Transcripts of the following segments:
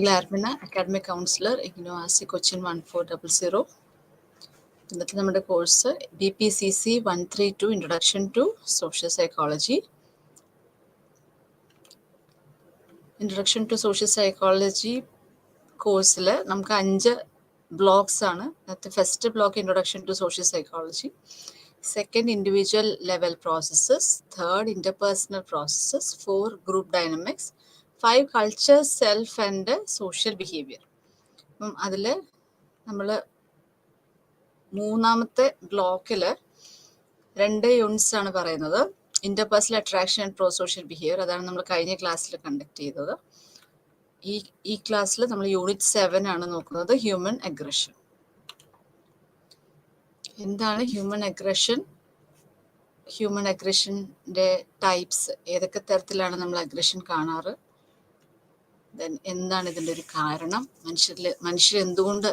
ഗ്ലാർമിന academic counsellor IGNOU RC Cochin 1400. ഇന്നത്തെ നമ്മുടെ course BPCC 132 introduction to social psychology. Introduction to social psychology കോഴ്സിൽ നമുക്ക് 5 blocks ആണ്. First block introduction to social psychology, second individual level processes, third interpersonal processes, 4 group dynamics, 5 culture, self and social behaviour. അപ്പം അതിൽ നമ്മൾ മൂന്നാമത്തെ ബ്ലോക്കിൽ 2 units ആണ് പറയുന്നത്. Interpersonal attraction and pro social behaviour, അതാണ് നമ്മൾ കഴിഞ്ഞ ക്ലാസ്സിൽ കണ്ടക്ട് ചെയ്തത്. ഈ ക്ലാസ്സിൽ നമ്മൾ യൂണിറ്റ് 7 ആണ് നോക്കുന്നത്, ഹ്യൂമൻ അഗ്രഷൻ. എന്താണ് ഹ്യൂമൻ അഗ്രഷൻ? ഹ്യൂമൻ അഗ്രഷൻ്റെ ടൈപ്സ്, ഏതൊക്കെ തരത്തിലാണ് നമ്മൾ അഗ്രഷൻ കാണാറ്, ദെൻ എന്താണ് ഇതിൻ്റെ ഒരു കാരണം, മനുഷ്യർ എന്തുകൊണ്ട്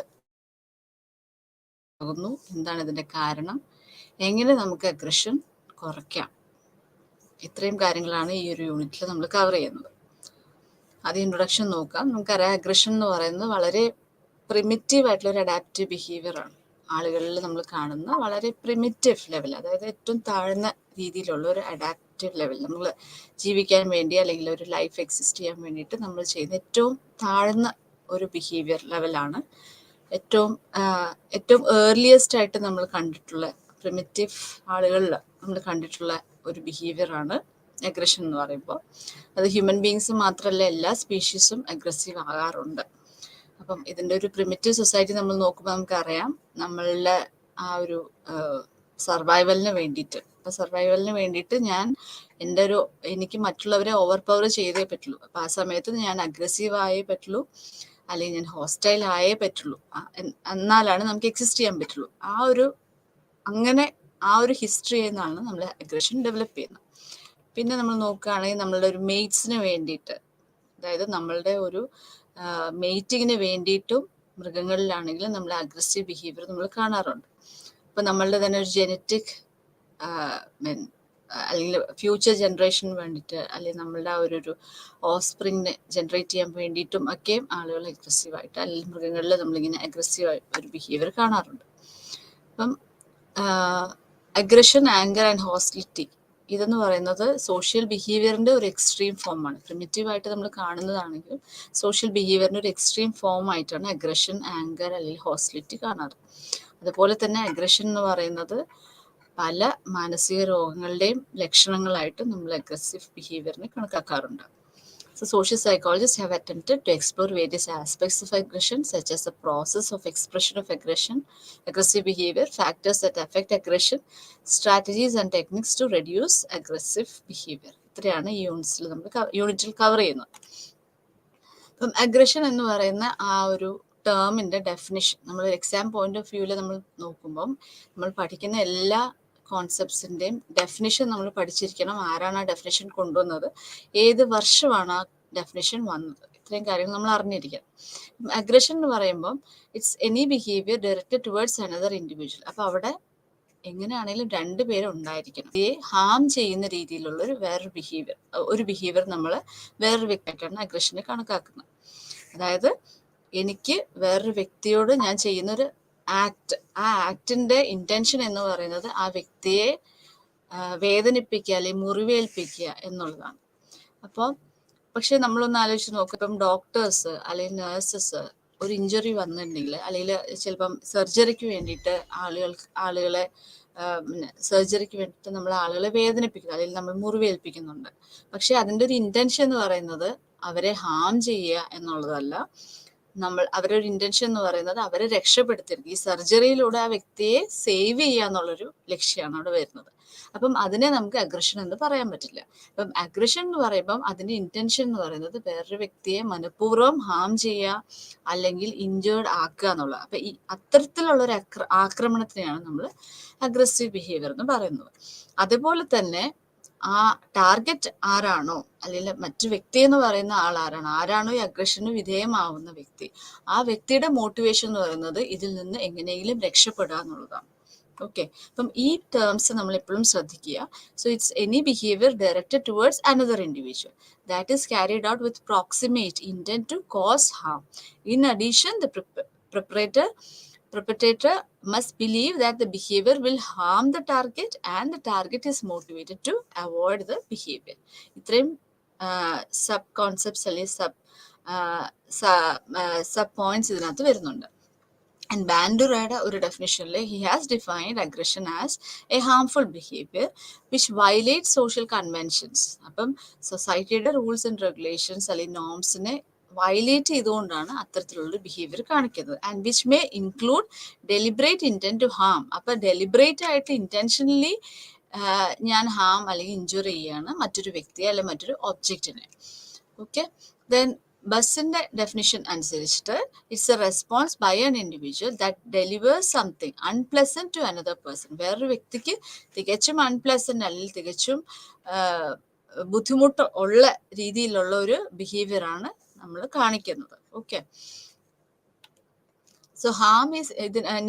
ആകുന്നു, എന്താണ് ഇതിൻ്റെ കാരണം, എങ്ങനെ നമുക്ക് അഗ്രഷൻ കുറയ്ക്കാം. ഇത്രയും കാര്യങ്ങളാണ് ഈ ഒരു യൂണിറ്റിൽ നമ്മൾ കവർ ചെയ്യുന്നത്. അത് ഇൻട്രൊഡക്ഷൻ നോക്കാം. നമുക്കറിയാം, അഗ്രഷൻ എന്ന് പറയുന്നത് വളരെ പ്രിമിറ്റീവ് ആയിട്ടുള്ള ഒരു അഡാപ്റ്റീവ് ബിഹേവിയർ ആണ്. ആളുകളിൽ നമ്മൾ കാണുന്ന വളരെ പ്രിമിറ്റീവ് ലെവൽ, അതായത് ഏറ്റവും താഴ്ന്ന രീതിയിലുള്ള ഒരു അഡാപ്റ്റീവ് ലെവൽ, നമ്മൾ ജീവിക്കാൻ വേണ്ടി അല്ലെങ്കിൽ ഒരു ലൈഫ് എക്സിസ്റ്റ് ചെയ്യാൻ വേണ്ടിയിട്ട് നമ്മൾ ചെയ്യുന്ന ഏറ്റവും താഴ്ന്ന ഒരു ബിഹേവിയർ ലെവലാണ്. ഏറ്റവും ഏർലിയസ്റ്റ് ആയിട്ട് നമ്മൾ കണ്ടിട്ടുള്ള പ്രിമിറ്റീവ് ആളുകളിൽ നമ്മൾ കണ്ടിട്ടുള്ള ഒരു ബിഹേവിയർ ആണ് അഗ്രഷൻ എന്ന് പറയുമ്പോൾ. അത് ഹ്യൂമൻ ബീങ്സ് മാത്രമല്ല, എല്ലാ സ്പീഷീസും അഗ്രസീവ് ആകാറുണ്ട്. അപ്പം ഇതിൻ്റെ ഒരു പ്രിമിറ്റീവ് സൊസൈറ്റി നമ്മൾ നോക്കുമ്പോൾ നമുക്കറിയാം, നമ്മളുടെ ആ ഒരു സർവൈവലിന് വേണ്ടിയിട്ട്, അപ്പം സർവൈവലിന് വേണ്ടിയിട്ട് എനിക്ക് മറ്റുള്ളവരെ ഓവർ പവർ ചെയ്തേ പറ്റുള്ളൂ. അപ്പം ആ സമയത്ത് ഞാൻ അഗ്രസീവ് ആയേ പറ്റുള്ളൂ, അല്ലെങ്കിൽ ഞാൻ ഹോസ്റ്റൈൽ ആയേ പറ്റുള്ളൂ, എന്നാലാണ് നമുക്ക് എക്സിസ്റ്റ് ചെയ്യാൻ പറ്റുള്ളൂ. ആ ഒരു ഹിസ്റ്ററിയിൽ നിന്നാണ് നമ്മൾ അഗ്രഷൻ ഡെവലപ്പ് ചെയ്യുന്നത്. പിന്നെ നമ്മൾ നോക്കുകയാണെങ്കിൽ നമ്മളുടെ ഒരു മെയ്റ്റ്സിന് വേണ്ടിയിട്ട്, അതായത് നമ്മളുടെ ഒരു മെയ്റ്റിങ്ങിന് വേണ്ടിയിട്ടും മൃഗങ്ങളിലാണെങ്കിലും നമ്മൾ അഗ്രസീവ് ബിഹേവിയർ നമ്മൾ കാണാറുണ്ട്. അപ്പം നമ്മളുടെ തന്നെ ഒരു ജനറ്റിക് അല്ലെങ്കിൽ ഫ്യൂച്ചർ ജനറേഷന് വേണ്ടിയിട്ട്, അല്ലെങ്കിൽ നമ്മളുടെ ആ ഒരു ഓഫ്സ്പ്രിങ്ങിനെ ജനറേറ്റ് ചെയ്യാൻ വേണ്ടിയിട്ടും ഒക്കെ ആളുകൾ അഗ്രസീവായിട്ട്, അല്ലെങ്കിൽ മൃഗങ്ങളിൽ നമ്മളിങ്ങനെ അഗ്രസീവായി ഒരു ബിഹേവിയർ കാണാറുണ്ട്. അപ്പം അഗ്രഷൻ, ആങ്കർ ആൻഡ് ഹോസ്റ്റിലിറ്റി, ഇതെന്ന് പറയുന്നത് സോഷ്യൽ ബിഹേവിയറിൻ്റെ ഒരു എക്സ്ട്രീം ഫോമാണ്. പ്രിമിറ്റീവായിട്ട് നമ്മൾ കാണുന്നതാണെങ്കിൽ സോഷ്യൽ ബിഹേവിയറിൻ്റെ ഒരു എക്സ്ട്രീം ഫോം ആയിട്ടാണ് അഗ്രഷൻ, ആങ്കർ അല്ലെങ്കിൽ ഹോസ്റ്റിലിറ്റി കാണാറ്. അതുപോലെ തന്നെ അഗ്രഷൻ എന്ന് പറയുന്നത് പല മാനസിക രോഗങ്ങളുടെയും ലക്ഷണങ്ങളായിട്ട് നമ്മൾ aggressive ബിഹേവിയറിനെ കണക്കാക്കാറുണ്ട്. So social psychologists have attempted to explore various aspects of aggression, such as the process of expression of aggression, aggressive behavior, factors that affect aggression, strategies and techniques to reduce aggressive behavior. ഇത്രയാണ് ഈ യൂണിറ്റിൽ cover ചെയ്യുന്നത്. അപ്പം aggression എന്ന് പറയുന്ന ആ ഒരു ടേമിൻ്റെ definition നമ്മൾ എക്സാം പോയിന്റ് ഓഫ് വ്യൂവിൽ നമ്മൾ നോക്കുമ്പം നമ്മൾ പഠിക്കുന്ന എല്ലാ കോൺസെപ്റ്റ്സിൻ്റെയും ഡെഫിനിഷൻ നമ്മൾ പഠിച്ചിരിക്കണം. ആരാണ് ആ ഡെഫിനിഷൻ കൊണ്ടുവന്നത്, ഏത് വർഷമാണ് ആ ഡെഫിനിഷൻ വന്നത്, ഇത്രയും കാര്യങ്ങൾ നമ്മൾ അറിഞ്ഞിരിക്കണം. അഗ്രഷൻ എന്ന് പറയുമ്പം it's any behaviour directed towards another individual. അപ്പോൾ അവിടെ എങ്ങനെയാണെങ്കിലും 2 പേര് ഉണ്ടായിരിക്കണം. ഇതേ ഹാം ചെയ്യുന്ന രീതിയിലുള്ള ഒരു ബിഹേവിയർ നമ്മൾ വേറൊരു വ്യക്തിയായിട്ടാണ് അഗ്രഷനെ കണക്കാക്കുന്നത്. അതായത് എനിക്ക് വേറൊരു വ്യക്തിയോട് ഞാൻ ചെയ്യുന്നൊരു ആക്ട്, ആ ആക്ടിന്റെ ഇന്റൻഷൻ എന്ന് പറയുന്നത് ആ വ്യക്തിയെ വേദനിപ്പിക്കുക അല്ലെങ്കിൽ മുറിവേൽപ്പിക്കുക എന്നുള്ളതാണ്. അപ്പോൾ പക്ഷെ നമ്മളൊന്ന് ആലോചിച്ച് നോക്കുക, ഇപ്പം ഡോക്ടേഴ്സ് അല്ലെങ്കിൽ നേഴ്സസ് ഒരു ഇഞ്ചുറി വന്നിട്ടുണ്ടെങ്കിൽ, അല്ലെങ്കിൽ ചിലപ്പം സർജറിക്ക് വേണ്ടിയിട്ട് ആളുകളെ സർജറിക്ക് വേണ്ടിയിട്ട് നമ്മൾ ആളുകളെ വേദനിപ്പിക്കുക അല്ലെങ്കിൽ നമ്മൾ മുറിവേൽപ്പിക്കുന്നുണ്ട്. പക്ഷെ അതിൻ്റെ ഒരു ഇന്റൻഷൻ എന്ന് പറയുന്നത് അവരെ ഹാം ചെയ്യുക എന്നുള്ളതല്ല. അവരൊരു ഇന്റൻഷൻ എന്ന് പറയുന്നത് അവരെ രക്ഷപ്പെടുത്തരുത്, ഈ സർജറിയിലൂടെ ആ വ്യക്തിയെ സേവ് ചെയ്യുക എന്നുള്ളൊരു ലക്ഷ്യമാണ് അവിടെ വരുന്നത്. അപ്പം അതിനെ നമുക്ക് അഗ്രഷൻ എന്ന് പറയാൻ പറ്റില്ല. അപ്പം അഗ്രഷൻ എന്ന് പറയുമ്പം അതിന്റെ ഇന്റൻഷൻ എന്ന് പറയുന്നത് വേറൊരു വ്യക്തിയെ മനഃപൂർവ്വം ഹാം ചെയ്യുക അല്ലെങ്കിൽ ഇഞ്ചേർഡ് ആക്കുക എന്നുള്ളത്. അപ്പൊ ഈ അത്തരത്തിലുള്ളൊരു ആക്രമണത്തിനെയാണ് നമ്മൾ അഗ്രസീവ് ബിഹേവിയർ എന്ന് പറയുന്നത്. അതുപോലെ തന്നെ ആ ടാർഗറ്റ് ആരാണോ, അല്ലെങ്കിൽ മറ്റു വ്യക്തി എന്ന് പറയുന്ന ആരാണോ ഈ അഗ്രഷന് വിധേയമാവുന്ന വ്യക്തി, ആ വ്യക്തിയുടെ മോട്ടിവേഷൻ എന്ന് പറയുന്നത് ഇതിൽ നിന്ന് എങ്ങനെയെങ്കിലും രക്ഷപ്പെടുക എന്നുള്ളതാണ്. ഓക്കെ, അപ്പം ഈ ടേംസ് നമ്മൾ എപ്പോഴും ശ്രദ്ധിക്കുക. So it's any behaviour directed towards another individual that is carried out with proximate intent to cause harm. In addition the perpetrator must believe that the behavior will harm the target and the target is motivated to avoid the behavior. ഇത്രയും sub concepts അല്ലെങ്കിൽ sub points ഇതിനകത്ത് വരുന്നുണ്ട്. And Bandurada ഒരു ഡെഫിനിഷനിൽ he has defined aggression as a harmful behavior which violates social conventions. അപ്പം സൊസൈറ്റിയുടെ rules and regulations അല്ലെങ്കിൽ നോംസിനെ violate ചെയ്തുകൊണ്ടാണ് അത്തരത്തിലുള്ള ബിഹേവിയർ കാണിക്കുന്നത്. And which may include deliberate intent to harm. അപ്പം ഡെലിബറേറ്റ് ആയിട്ട് ഇൻറ്റൻഷനലി ഞാൻ ഹാം അല്ലെങ്കിൽ ഇഞ്ചുറി ചെയ്യാണ് മറ്റൊരു വ്യക്തിയെ അല്ലെങ്കിൽ മറ്റൊരു ഒബ്ജക്റ്റിനെ. ഓക്കെ, ദെൻ ബസ്സിന്റെ ഡെഫിനിഷൻ അനുസരിച്ചിട്ട് it's a response by an individual that delivers something unpleasant to another person. വേറൊരു വ്യക്തിക്ക് തികച്ചും അൺപ്ലസന്റ് അല്ലെങ്കിൽ തികച്ചും ബുദ്ധിമുട്ട് ഉള്ള രീതിയിലുള്ള ഒരു ബിഹേവിയർ ആണ് നമ്മൾ കാണിക്കുന്നത്. Okay, so harm is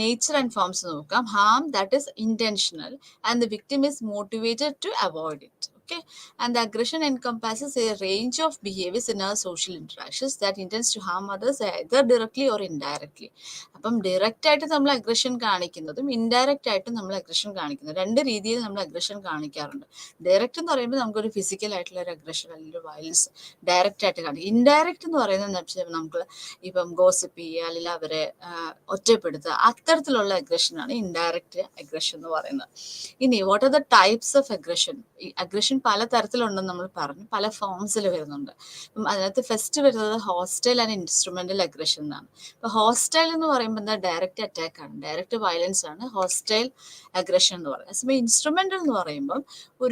nature and forms നോക്കാം. Harm that is intentional and the victim is motivated to avoid it. Okay, and the aggression encompasses a range of behaviors in our social interactions that intends to harm others either directly or indirectly. അപ്പം direct ആയിട്ട് നമ്മൾ aggression കാണിക്കുന്നതും indirect ആയിട്ടും നമ്മൾ aggression കാണിക്കുന്നത് രണ്ട് രീതിയിൽ നമ്മൾ അഗ്രഷൻ കാണിക്കാറുണ്ട്. ഡയറക്റ്റ് എന്ന് പറയുമ്പോൾ നമുക്കൊരു ഫിസിക്കൽ ആയിട്ടുള്ള ഒരു അഗ്രഷൻ അല്ലെങ്കിൽ വയലൻസ് ഡയറക്റ്റ് ആയിട്ട് കാണിക്കും. ഇൻഡയറക്റ്റ് എന്ന് പറയുന്നത് നമുക്ക് ഇപ്പം ഗോസിപ്പ് ചെയ്യുക അല്ലെങ്കിൽ അവരെ ഒറ്റപ്പെടുത്തുക, അത്തരത്തിലുള്ള അഗ്രഷനാണ് ഇൻഡയറക്റ്റ് അഗ്രഷൻ എന്ന് പറയുന്നത്. ഇനി what are the types of aggression? Aggression പല തരത്തിലുണ്ടെന്ന് നമ്മൾ പറഞ്ഞു, പല ഫോംസിൽ വരുന്നുണ്ട്. അപ്പം അതിനകത്ത് ഫസ്റ്റ് വരുന്നത് ഹോസ്റ്റൈൽ ആൻഡ് ഇൻസ്ട്രുമെന്റൽ അഗ്രഷൻ എന്നാണ്. ഇപ്പൊ ഹോസ്റ്റൈൽ എന്ന് പറയുമ്പോൾ എന്താ, ഡയറക്റ്റ് അറ്റാക്ക് ആണ്, ഡയറക്റ്റ് വയലൻസ് ആണ് ഹോസ്റ്റൈൽ അഗ്രഷൻ എന്ന് പറയുന്നത്. അതേസമയം ഇൻസ്ട്രുമെന്റൽ എന്ന് പറയുമ്പോൾ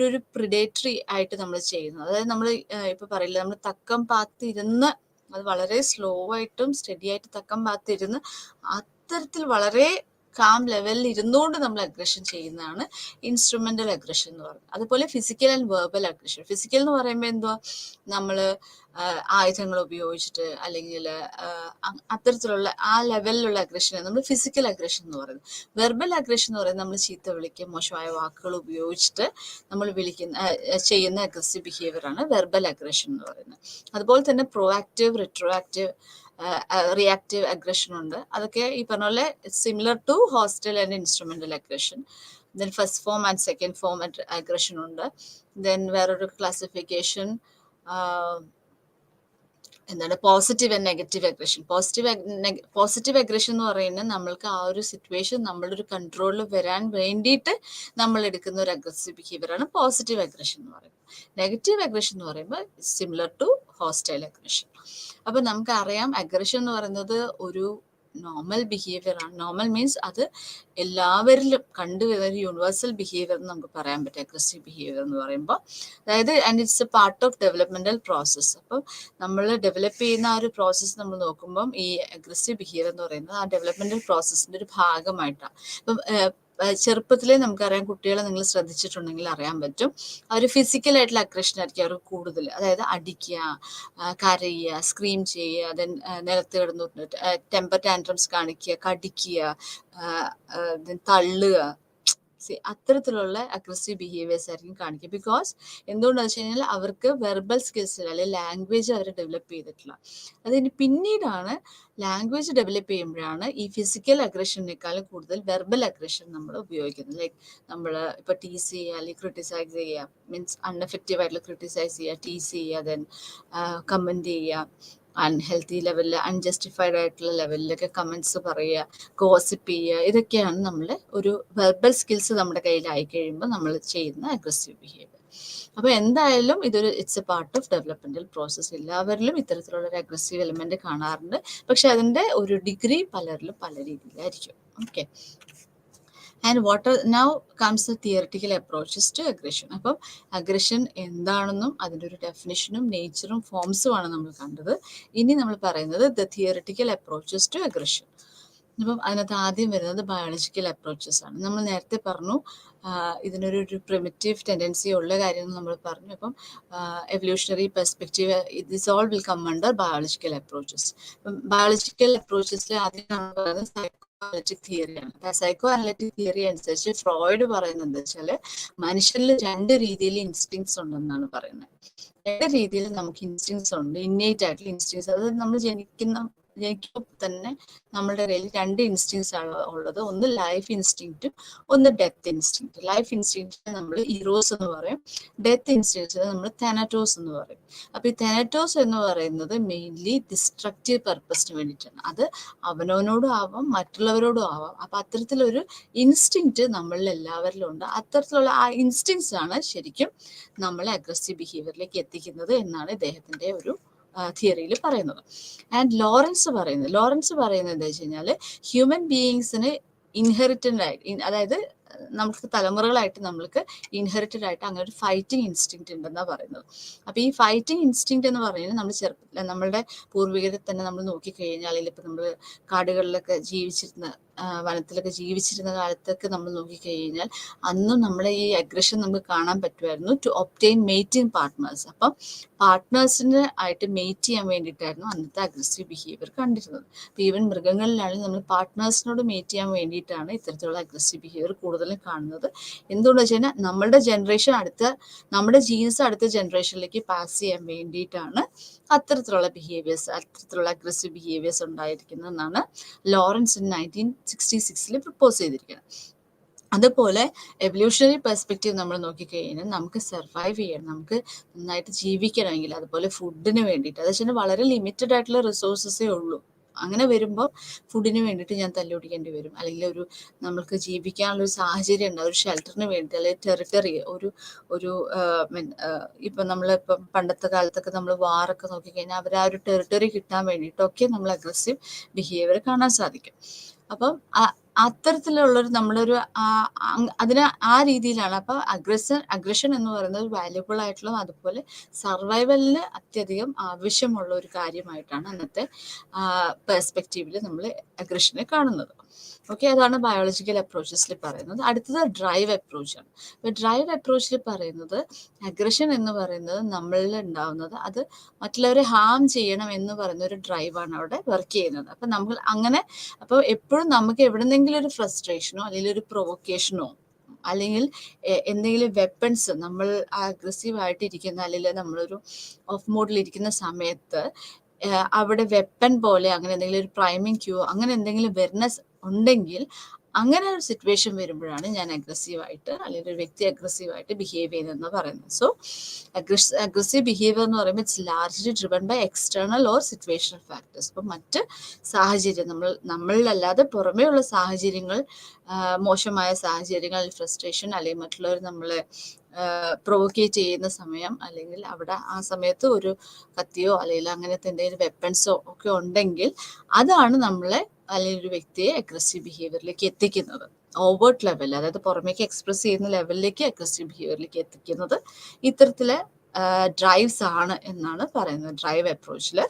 ഒരു പ്രിഡേറ്ററി ആയിട്ട് നമ്മൾ ചെയ്യുന്നത്, അതായത് നമ്മൾ ഇപ്പൊ പറയില്ല, നമ്മൾ തക്കം പാത്തിരുന്ന് അത് വളരെ സ്ലോ ആയിട്ടും സ്റ്റഡി ആയിട്ട് തക്കം പാത്തിരുന്ന് അത്തരത്തിൽ വളരെ കാം ലെവലിൽ ഇരുന്നുകൊണ്ട് നമ്മൾ അഗ്രഷൻ ചെയ്യുന്നതാണ് ഇൻസ്ട്രുമെന്റൽ അഗ്രഷൻ എന്ന് പറയുന്നത്. അതുപോലെ physical and verbal aggression. Physical എന്ന് പറയുമ്പോൾ എന്തുവാ, നമ്മൾ ആയുധങ്ങൾ ഉപയോഗിച്ചിട്ട് അല്ലെങ്കിൽ അത്തരത്തിലുള്ള ആ ലെവലിലുള്ള അഗ്രഷനെ നമ്മൾ ഫിസിക്കൽ അഗ്രഷൻ എന്ന് പറയുന്നത്. വെർബൽ അഗ്രഷൻ എന്ന് പറയുന്നത് നമ്മൾ ചീത്ത വിളിക്കുക, മോശമായ വാക്കുകൾ ഉപയോഗിച്ചിട്ട് നമ്മൾ ചെയ്യുന്ന അഗ്രസീവ് ബിഹേവിയർ ആണ് വെർബൽ അഗ്രഷൻ എന്ന് പറയുന്നത്. അതുപോലെ തന്നെ പ്രോആക്റ്റീവ്, റിട്രോആക്റ്റീവ്, റിയാക്റ്റീവ് അഗ്രഷൻ ഉണ്ട്. അതൊക്കെ ഈ പറഞ്ഞ പോലെ similar to hostile and instrumental aggression. Then first form and second form aggression ഉണ്ട്. ദെൻ വേറൊരു ക്ലാസിഫിക്കേഷൻ എന്താണ്, positive and negative aggression. Positive aggression എന്ന് പറയുന്നത് നമ്മൾക്ക് ആ ഒരു സിറ്റുവേഷൻ നമ്മളുടെ ഒരു കൺട്രോളിൽ വരാൻ വേണ്ടിയിട്ട് നമ്മൾ എടുക്കുന്ന ഒരു അഗ്രസീവ് ബിഹേവിയർ ആണ് പോസിറ്റീവ് അഗ്രഷൻ എന്ന് പറയുന്നത്. നെഗറ്റീവ് അഗ്രഷൻ എന്ന് പറയുമ്പോൾ സിമിലർ ടു ഹോസ്റ്റൈൽ അഗ്രഷൻ. അപ്പൊ നമുക്കറിയാം അഗ്രഷൻ എന്ന് പറയുന്നത് ഒരു നോർമൽ ബിഹേവിയർ ആണ്. നോർമൽ മീൻസ് അത് എല്ലാവരിലും കണ്ടുവരുന്ന ഒരു യൂണിവേഴ്സൽ ബിഹേവിയർ എന്ന് നമുക്ക് പറയാൻ പറ്റും അഗ്രസീവ് ബിഹേവിയർ എന്ന് പറയുമ്പോൾ. അതായത് and it's A part of developmental process. അപ്പം നമ്മൾ ഡെവലപ്പ് ചെയ്യുന്ന ആ ഒരു പ്രോസസ്സ് നമ്മൾ നോക്കുമ്പം ഈ അഗ്രസീവ് ബിഹേവിയർ എന്ന് പറയുന്നത് ആ ഡെവലപ്മെന്റൽ പ്രോസസ്സിന്റെ ഒരു ഭാഗമായിട്ടാണ്. അപ്പം ചെറുപ്പത്തിലേ നമുക്കറിയാം, കുട്ടികളെ നിങ്ങൾ ശ്രദ്ധിച്ചിട്ടുണ്ടെങ്കിൽ അറിയാൻ പറ്റും, അവർ ഫിസിക്കലായിട്ടുള്ള അഗ്രഷൻ ആയിരിക്കും അവർ കൂടുതൽ. അതായത് അടിക്കുക, കരയുക, സ്ക്രീം ചെയ്യുക, ദെൻ നിലത്ത് കിടന്നു ടെമ്പർ ടാൻട്രംസ് കാണിക്കുക, കടിക്കുക, തള്ളുക, അത്തരത്തിലുള്ള അഗ്രസീവ് ബിഹേവിയേഴ്സ് ആയിരിക്കും കാണിക്കുക. ബിക്കോസ് എന്തുകൊണ്ടാണെന്ന് വെച്ച് കഴിഞ്ഞാൽ അവർക്ക് വെർബൽ സ്കിൽസ് അല്ലെങ്കിൽ ലാംഗ്വേജ് അവർ ഡെവലപ്പ് ചെയ്തിട്ടില്ല. അതിന് പിന്നീടാണ് ലാംഗ്വേജ് ഡെവലപ്പ് ചെയ്യുമ്പോഴാണ് ഈ ഫിസിക്കൽ അഗ്രഷനേക്കാളും കൂടുതൽ വെർബൽ അഗ്രഷൻ നമ്മൾ ഉപയോഗിക്കുന്നത്. ലൈക്ക് നമ്മൾ ഇപ്പൊ ടീസ് ചെയ്യുക അല്ലെങ്കിൽ ക്രിട്ടിസൈസ് ചെയ്യുക, മീൻസ് അൺഎഫക്റ്റീവ് ആയിട്ടുള്ള ക്രിട്ടിസൈസ് ചെയ്യുക, ടീസ് ചെയ്യുക, ദെൻ കമന്റ് ചെയ്യുക, അൺഹെൽത്തി ലെവലിൽ അൺജസ്റ്റിഫൈഡ് ആയിട്ടുള്ള ലെവലിലൊക്കെ കമന്റ്സ് പറയുക, ഗോസിപ്പ് ചെയ്യുക, ഇതൊക്കെയാണ് നമ്മൾ ഒരു വെർബൽ സ്കിൽസ് നമ്മുടെ കയ്യിലായി കഴിയുമ്പോൾ നമ്മൾ ചെയ്യുന്ന അഗ്രസീവ് ബിഹേവിയർ. അപ്പൊ എന്തായാലും it's A part of developmental process. എല്ലാവരിലും ഇത്തരത്തിലുള്ള ഒരു അഗ്രസീവ് എലിമെന്റ് കാണാറുണ്ട്, പക്ഷെ അതിന്റെ ഒരു ഡിഗ്രി പലരിലും പല രീതിയിലായിരിക്കും. Okay, and now comes the theoretical approaches to aggression. അപ്പം അഗ്രഷൻ എന്താണെന്നും അതിൻ്റെ ഒരു ഡെഫിനിഷനും നേച്ചറും ഫോംസും ആണ് നമ്മൾ കണ്ടത്. ഇനി നമ്മൾ പറയുന്നത് the theoretical approaches to aggression. അപ്പം അതിനകത്ത് ആദ്യം വരുന്നത് ബയോളജിക്കൽ അപ്രോച്ചസ് ആണ്. നമ്മൾ നേരത്തെ പറഞ്ഞു ഇതിനൊരു പ്രിമിറ്റീവ് ടെൻഡൻസി ഉള്ള കാര്യങ്ങൾ നമ്മൾ പറഞ്ഞു. അപ്പം evolutionary perspective this all will come under biological approaches. അപ്പം ബയോളജിക്കൽ അപ്രോച്ചസിൽ ആദ്യം നമ്മൾ പറയുന്നത് അനലിറ്റിക് തിയറിയാണ്. സൈക്കോ അനലിറ്റിക് തിയറി അനുസരിച്ച് ഫ്രോയിഡ് പറയുന്നത് എന്താ വെച്ചാൽ മനുഷ്യരിൽ 2 രീതിയിൽ ഇൻസ്റ്റിങ്സ് ഉണ്ടെന്നാണ് പറയുന്നത്. 2 രീതിയിൽ നമുക്ക് ഇൻസ്റ്റിങ്സ് ഉണ്ട്, ഇന്നേറ്റ് ആയിട്ടുള്ള ഇൻസ്റ്റിങ്സ്. അതായത് നമ്മൾ ജനിക്കുമ്പോൾ തന്നെ നമ്മുടെ കയ്യിൽ 2 ഇൻസ്റ്റിങ്സ് ആണ് ഉള്ളത്. ഒന്ന് ലൈഫ് ഇൻസ്റ്റിങ്ക്റ്റും ഒന്ന് ഡെത്ത് ഇൻസ്റ്റിങ്ക്റ്റ്. ലൈഫ് ഇൻസ്റ്റിങ്ക്റ്റിനെ നമ്മൾ ഇറോസ് എന്ന് പറയും, ഡെത്ത് ഇൻസ്റ്റിങ്ക്റ്റിനെ നമ്മൾ തെനറ്റോസ് എന്ന് പറയും. അപ്പൊ ഈ തെനറ്റോസ് എന്ന് പറയുന്നത് മെയിൻലി ഡിസ്ട്രക്റ്റീവ് പർപ്പസിന് വേണ്ടിയിട്ടാണ്. അത് അവനവനോടും ആവാം മറ്റുള്ളവരോടും ആവാം. അപ്പൊ അത്തരത്തിലൊരു ഇൻസ്റ്റിങ്ക്റ്റ് നമ്മളിൽ എല്ലാവരിലും ഉണ്ട്. അത്തരത്തിലുള്ള ആ ഇൻസ്റ്റിങ്സ് ആണ് ശരിക്കും നമ്മളെ അഗ്രസീവ് ബിഹേവിയറിലേക്ക് എത്തിക്കുന്നത് എന്നാണ് ഇദ്ദേഹത്തിന്റെ ഒരു തിയറിയിൽ പറയുന്നത്. ആൻഡ് ലോറൻസ് പറയുന്നത് എന്താ വെച്ച് കഴിഞ്ഞാൽ ഹ്യൂമൻ ബീയിങ്സിന് ഇൻഹെറിറ്റഡ് ആയിട്ട്, അതായത് നമുക്ക് തലമുറകളായിട്ട് നമ്മൾക്ക് ഇൻഹെറിറ്റഡ് ആയിട്ട് അങ്ങനെ ഒരു ഫൈറ്റിംഗ് ഇൻസ്റ്റിങ്ക്റ്റ് ഉണ്ടെന്നാണ് പറയുന്നത്. അപ്പൊ ഈ ഫൈറ്റിംഗ് ഇൻസ്റ്റിങ്ക്റ്റ് എന്ന് പറയുന്നത് നമ്മൾ ചെറുപ്പത്തിൽ നമ്മളുടെ പൂർവികരെ തന്നെ നമ്മൾ നോക്കിക്കഴിഞ്ഞാൽ, അല്ലെങ്കിൽ ഇപ്പൊ നമ്മൾ കാടുകളിലൊക്കെ ജീവിച്ചിരുന്ന വനത്തിലൊക്കെ ജീവിച്ചിരുന്ന കാലത്തൊക്കെ നമ്മൾ നോക്കിക്കഴിഞ്ഞാൽ അന്നും നമ്മളെ ഈ അഗ്രഷൻ നമുക്ക് കാണാൻ പറ്റുമായിരുന്നു ടു ഒബ്റ്റെയിൻ മേറ്റിംഗ് പാർട്ട്നേഴ്സ്. അപ്പം പാർട്ട്നേഴ്സിന് ആയിട്ട് മേറ്റ് ചെയ്യാൻ വേണ്ടിയിട്ടായിരുന്നു അന്നത്തെ അഗ്രസീവ് ബിഹേവിയർ കണ്ടിരുന്നത്. അപ്പൊ ഈവൻ മൃഗങ്ങളിലാണെങ്കിൽ നമ്മൾ പാർട്ട്നേഴ്സിനോട് മേറ്റ് ചെയ്യാൻ വേണ്ടിയിട്ടാണ് ഇത്തരത്തിലുള്ള അഗ്രസീവ് ബിഹേവിയർ കൂടുതലും കാണുന്നത്. എന്തുകൊണ്ടെന്ന് വെച്ച് കഴിഞ്ഞാൽ നമ്മുടെ ജനറേഷൻ നമ്മുടെ ജീൻസ് അടുത്ത ജനറേഷനിലേക്ക് പാസ് ചെയ്യാൻ വേണ്ടിയിട്ടാണ് അത്തരത്തിലുള്ള അഗ്രസീവ് ബിഹേവിയേഴ്സ് ഉണ്ടായിരിക്കുന്നതെന്നാണ് ലോറൻസ് 1966 പ്രപ്പോസ് ചെയ്തിരിക്കുന്നത്. അതുപോലെ എവല്യൂഷണറി പെർസ്പെക്റ്റീവ് നമ്മൾ നോക്കിക്കഴിഞ്ഞാൽ നമുക്ക് സർവൈവ് ചെയ്യണം, നമുക്ക് നന്നായിട്ട് ജീവിക്കണമെങ്കിൽ, അതുപോലെ ഫുഡിന് വേണ്ടിയിട്ട്, അത് വെച്ചാൽ വളരെ ലിമിറ്റഡ് ആയിട്ടുള്ള റിസോഴ്സസേ ഉള്ളൂ. അങ്ങനെ വരുമ്പോൾ ഫുഡിന് വേണ്ടിയിട്ട് ഞാൻ തല്ലുപിടിക്കേണ്ടി വരും, അല്ലെങ്കിൽ നമ്മൾക്ക് ജീവിക്കാനുള്ളൊരു സാഹചര്യം ഉണ്ട്, ഒരു ഷെൽട്ടറിന് വേണ്ടി, അല്ലെങ്കിൽ ടെറിട്ടറി ഒരു ഇപ്പം നമ്മളിപ്പം പണ്ടത്തെ കാലത്തൊക്കെ നമ്മൾ വാറൊക്കെ നോക്കിക്കഴിഞ്ഞാൽ അവർ ആ ഒരു ടെറിട്ടറി കിട്ടാൻ വേണ്ടിയിട്ടൊക്കെ നമ്മൾ അഗ്രസീവ് ബിഹേവിയർ കാണാൻ സാധിക്കും. അപ്പം അത്തരത്തിലുള്ളൊരു നമ്മളൊരു അതിന് ആ രീതിയിലാണ്. അപ്പൊ അഗ്രഷൻ എന്ന് പറയുന്നത് വാല്യുബിൾ ആയിട്ടുള്ള, അതുപോലെ സർവൈവലിന് അത്യധികം ആവശ്യമുള്ള ഒരു കാര്യമായിട്ടാണ് അന്നത്തെ പെർസ്പെക്റ്റീവിൽ നമ്മൾ അഗ്രഷനെ കാണുന്നത്. ഓക്കെ, അതാണ് ബയോളജിക്കൽ അപ്രോച്ചസിൽ പറയുന്നത്. അടുത്തത് ഡ്രൈവ് അപ്രോച്ചാണ്. അപ്പൊ ഡ്രൈവ് അപ്രോച്ചിൽ പറയുന്നത് അഗ്രഷൻ എന്ന് പറയുന്നത് നമ്മളിൽ ഉണ്ടാവുന്നത് അത് മറ്റുള്ളവരെ ഹാം ചെയ്യണം എന്ന് പറയുന്ന ഒരു ഡ്രൈവാണ് അവിടെ വർക്ക് ചെയ്യുന്നത്. അപ്പൊ നമ്മൾ അങ്ങനെ, അപ്പോൾ എപ്പോഴും നമുക്ക് എവിടെന്നെങ്കിലും ഒരു ഫ്രസ്ട്രേഷനോ അല്ലെങ്കിൽ ഒരു പ്രൊവൊക്കേഷനോ അല്ലെങ്കിൽ എന്തെങ്കിലും വെപ്പൺസ്, നമ്മൾ അഗ്രസീവ് ആയിട്ടിരിക്കുന്ന അല്ലെങ്കിൽ നമ്മളൊരു ഓഫ് മോഡിൽ ഇരിക്കുന്ന സമയത്ത് അവിടെ വെപ്പൺ പോലെ അങ്ങനെ എന്തെങ്കിലും ഒരു പ്രൈമിങ് ക്യൂ അങ്ങനെ എന്തെങ്കിലും വെർനെസ് ഉണ്ടെങ്കിൽ, അങ്ങനെ ഒരു സിറ്റുവേഷൻ വരുമ്പോഴാണ് ഞാൻ അഗ്രസീവായിട്ട് അല്ലെങ്കിൽ ഒരു വ്യക്തി അഗ്രസീവായിട്ട് ബിഹേവ് ചെയ്യുന്നതെന്ന് പറയുന്നത്. സോ അഗ്രസീവ് ബിഹേവിയർ എന്ന് പറയുമ്പോൾ it's largely driven by external or situational factors. ഇപ്പം മറ്റ് സാഹചര്യം, നമ്മളിലല്ലാതെ പുറമേ ഉള്ള സാഹചര്യങ്ങൾ, മോശമായ സാഹചര്യങ്ങൾ, ഫ്രസ്ട്രേഷൻ, അല്ലെങ്കിൽ മറ്റുള്ളവർ നമ്മളെ പ്രൊവോക്കേറ്റ് ചെയ്യുന്ന സമയം, അല്ലെങ്കിൽ അവിടെ ആ സമയത്ത് ഒരു കത്തിയോ അല്ലെങ്കിൽ അങ്ങനത്തെ എന്തെങ്കിലും വെപ്പൺസോ ഒക്കെ ഉണ്ടെങ്കിൽ അതാണ് നമ്മളെ അല്ലെങ്കിൽ ഒരു വ്യക്തിയെ അഗ്രസീവ് ബിഹേവിയറിലേക്ക് എത്തിക്കുന്നത്. ഓവേർട്ട് ലെവൽ, അതായത് പുറമേക്ക് എക്സ്പ്രസ് ചെയ്യുന്ന ലെവലിലേക്ക് അഗ്രസീവ് ബിഹേവിയറിലേക്ക് എത്തിക്കുന്നത് ഇത്തരത്തിലെ ഡ്രൈവ്സ് ആണ് എന്നാണ് പറയുന്നത് ഡ്രൈവ് അപ്രോച്ചിൽ.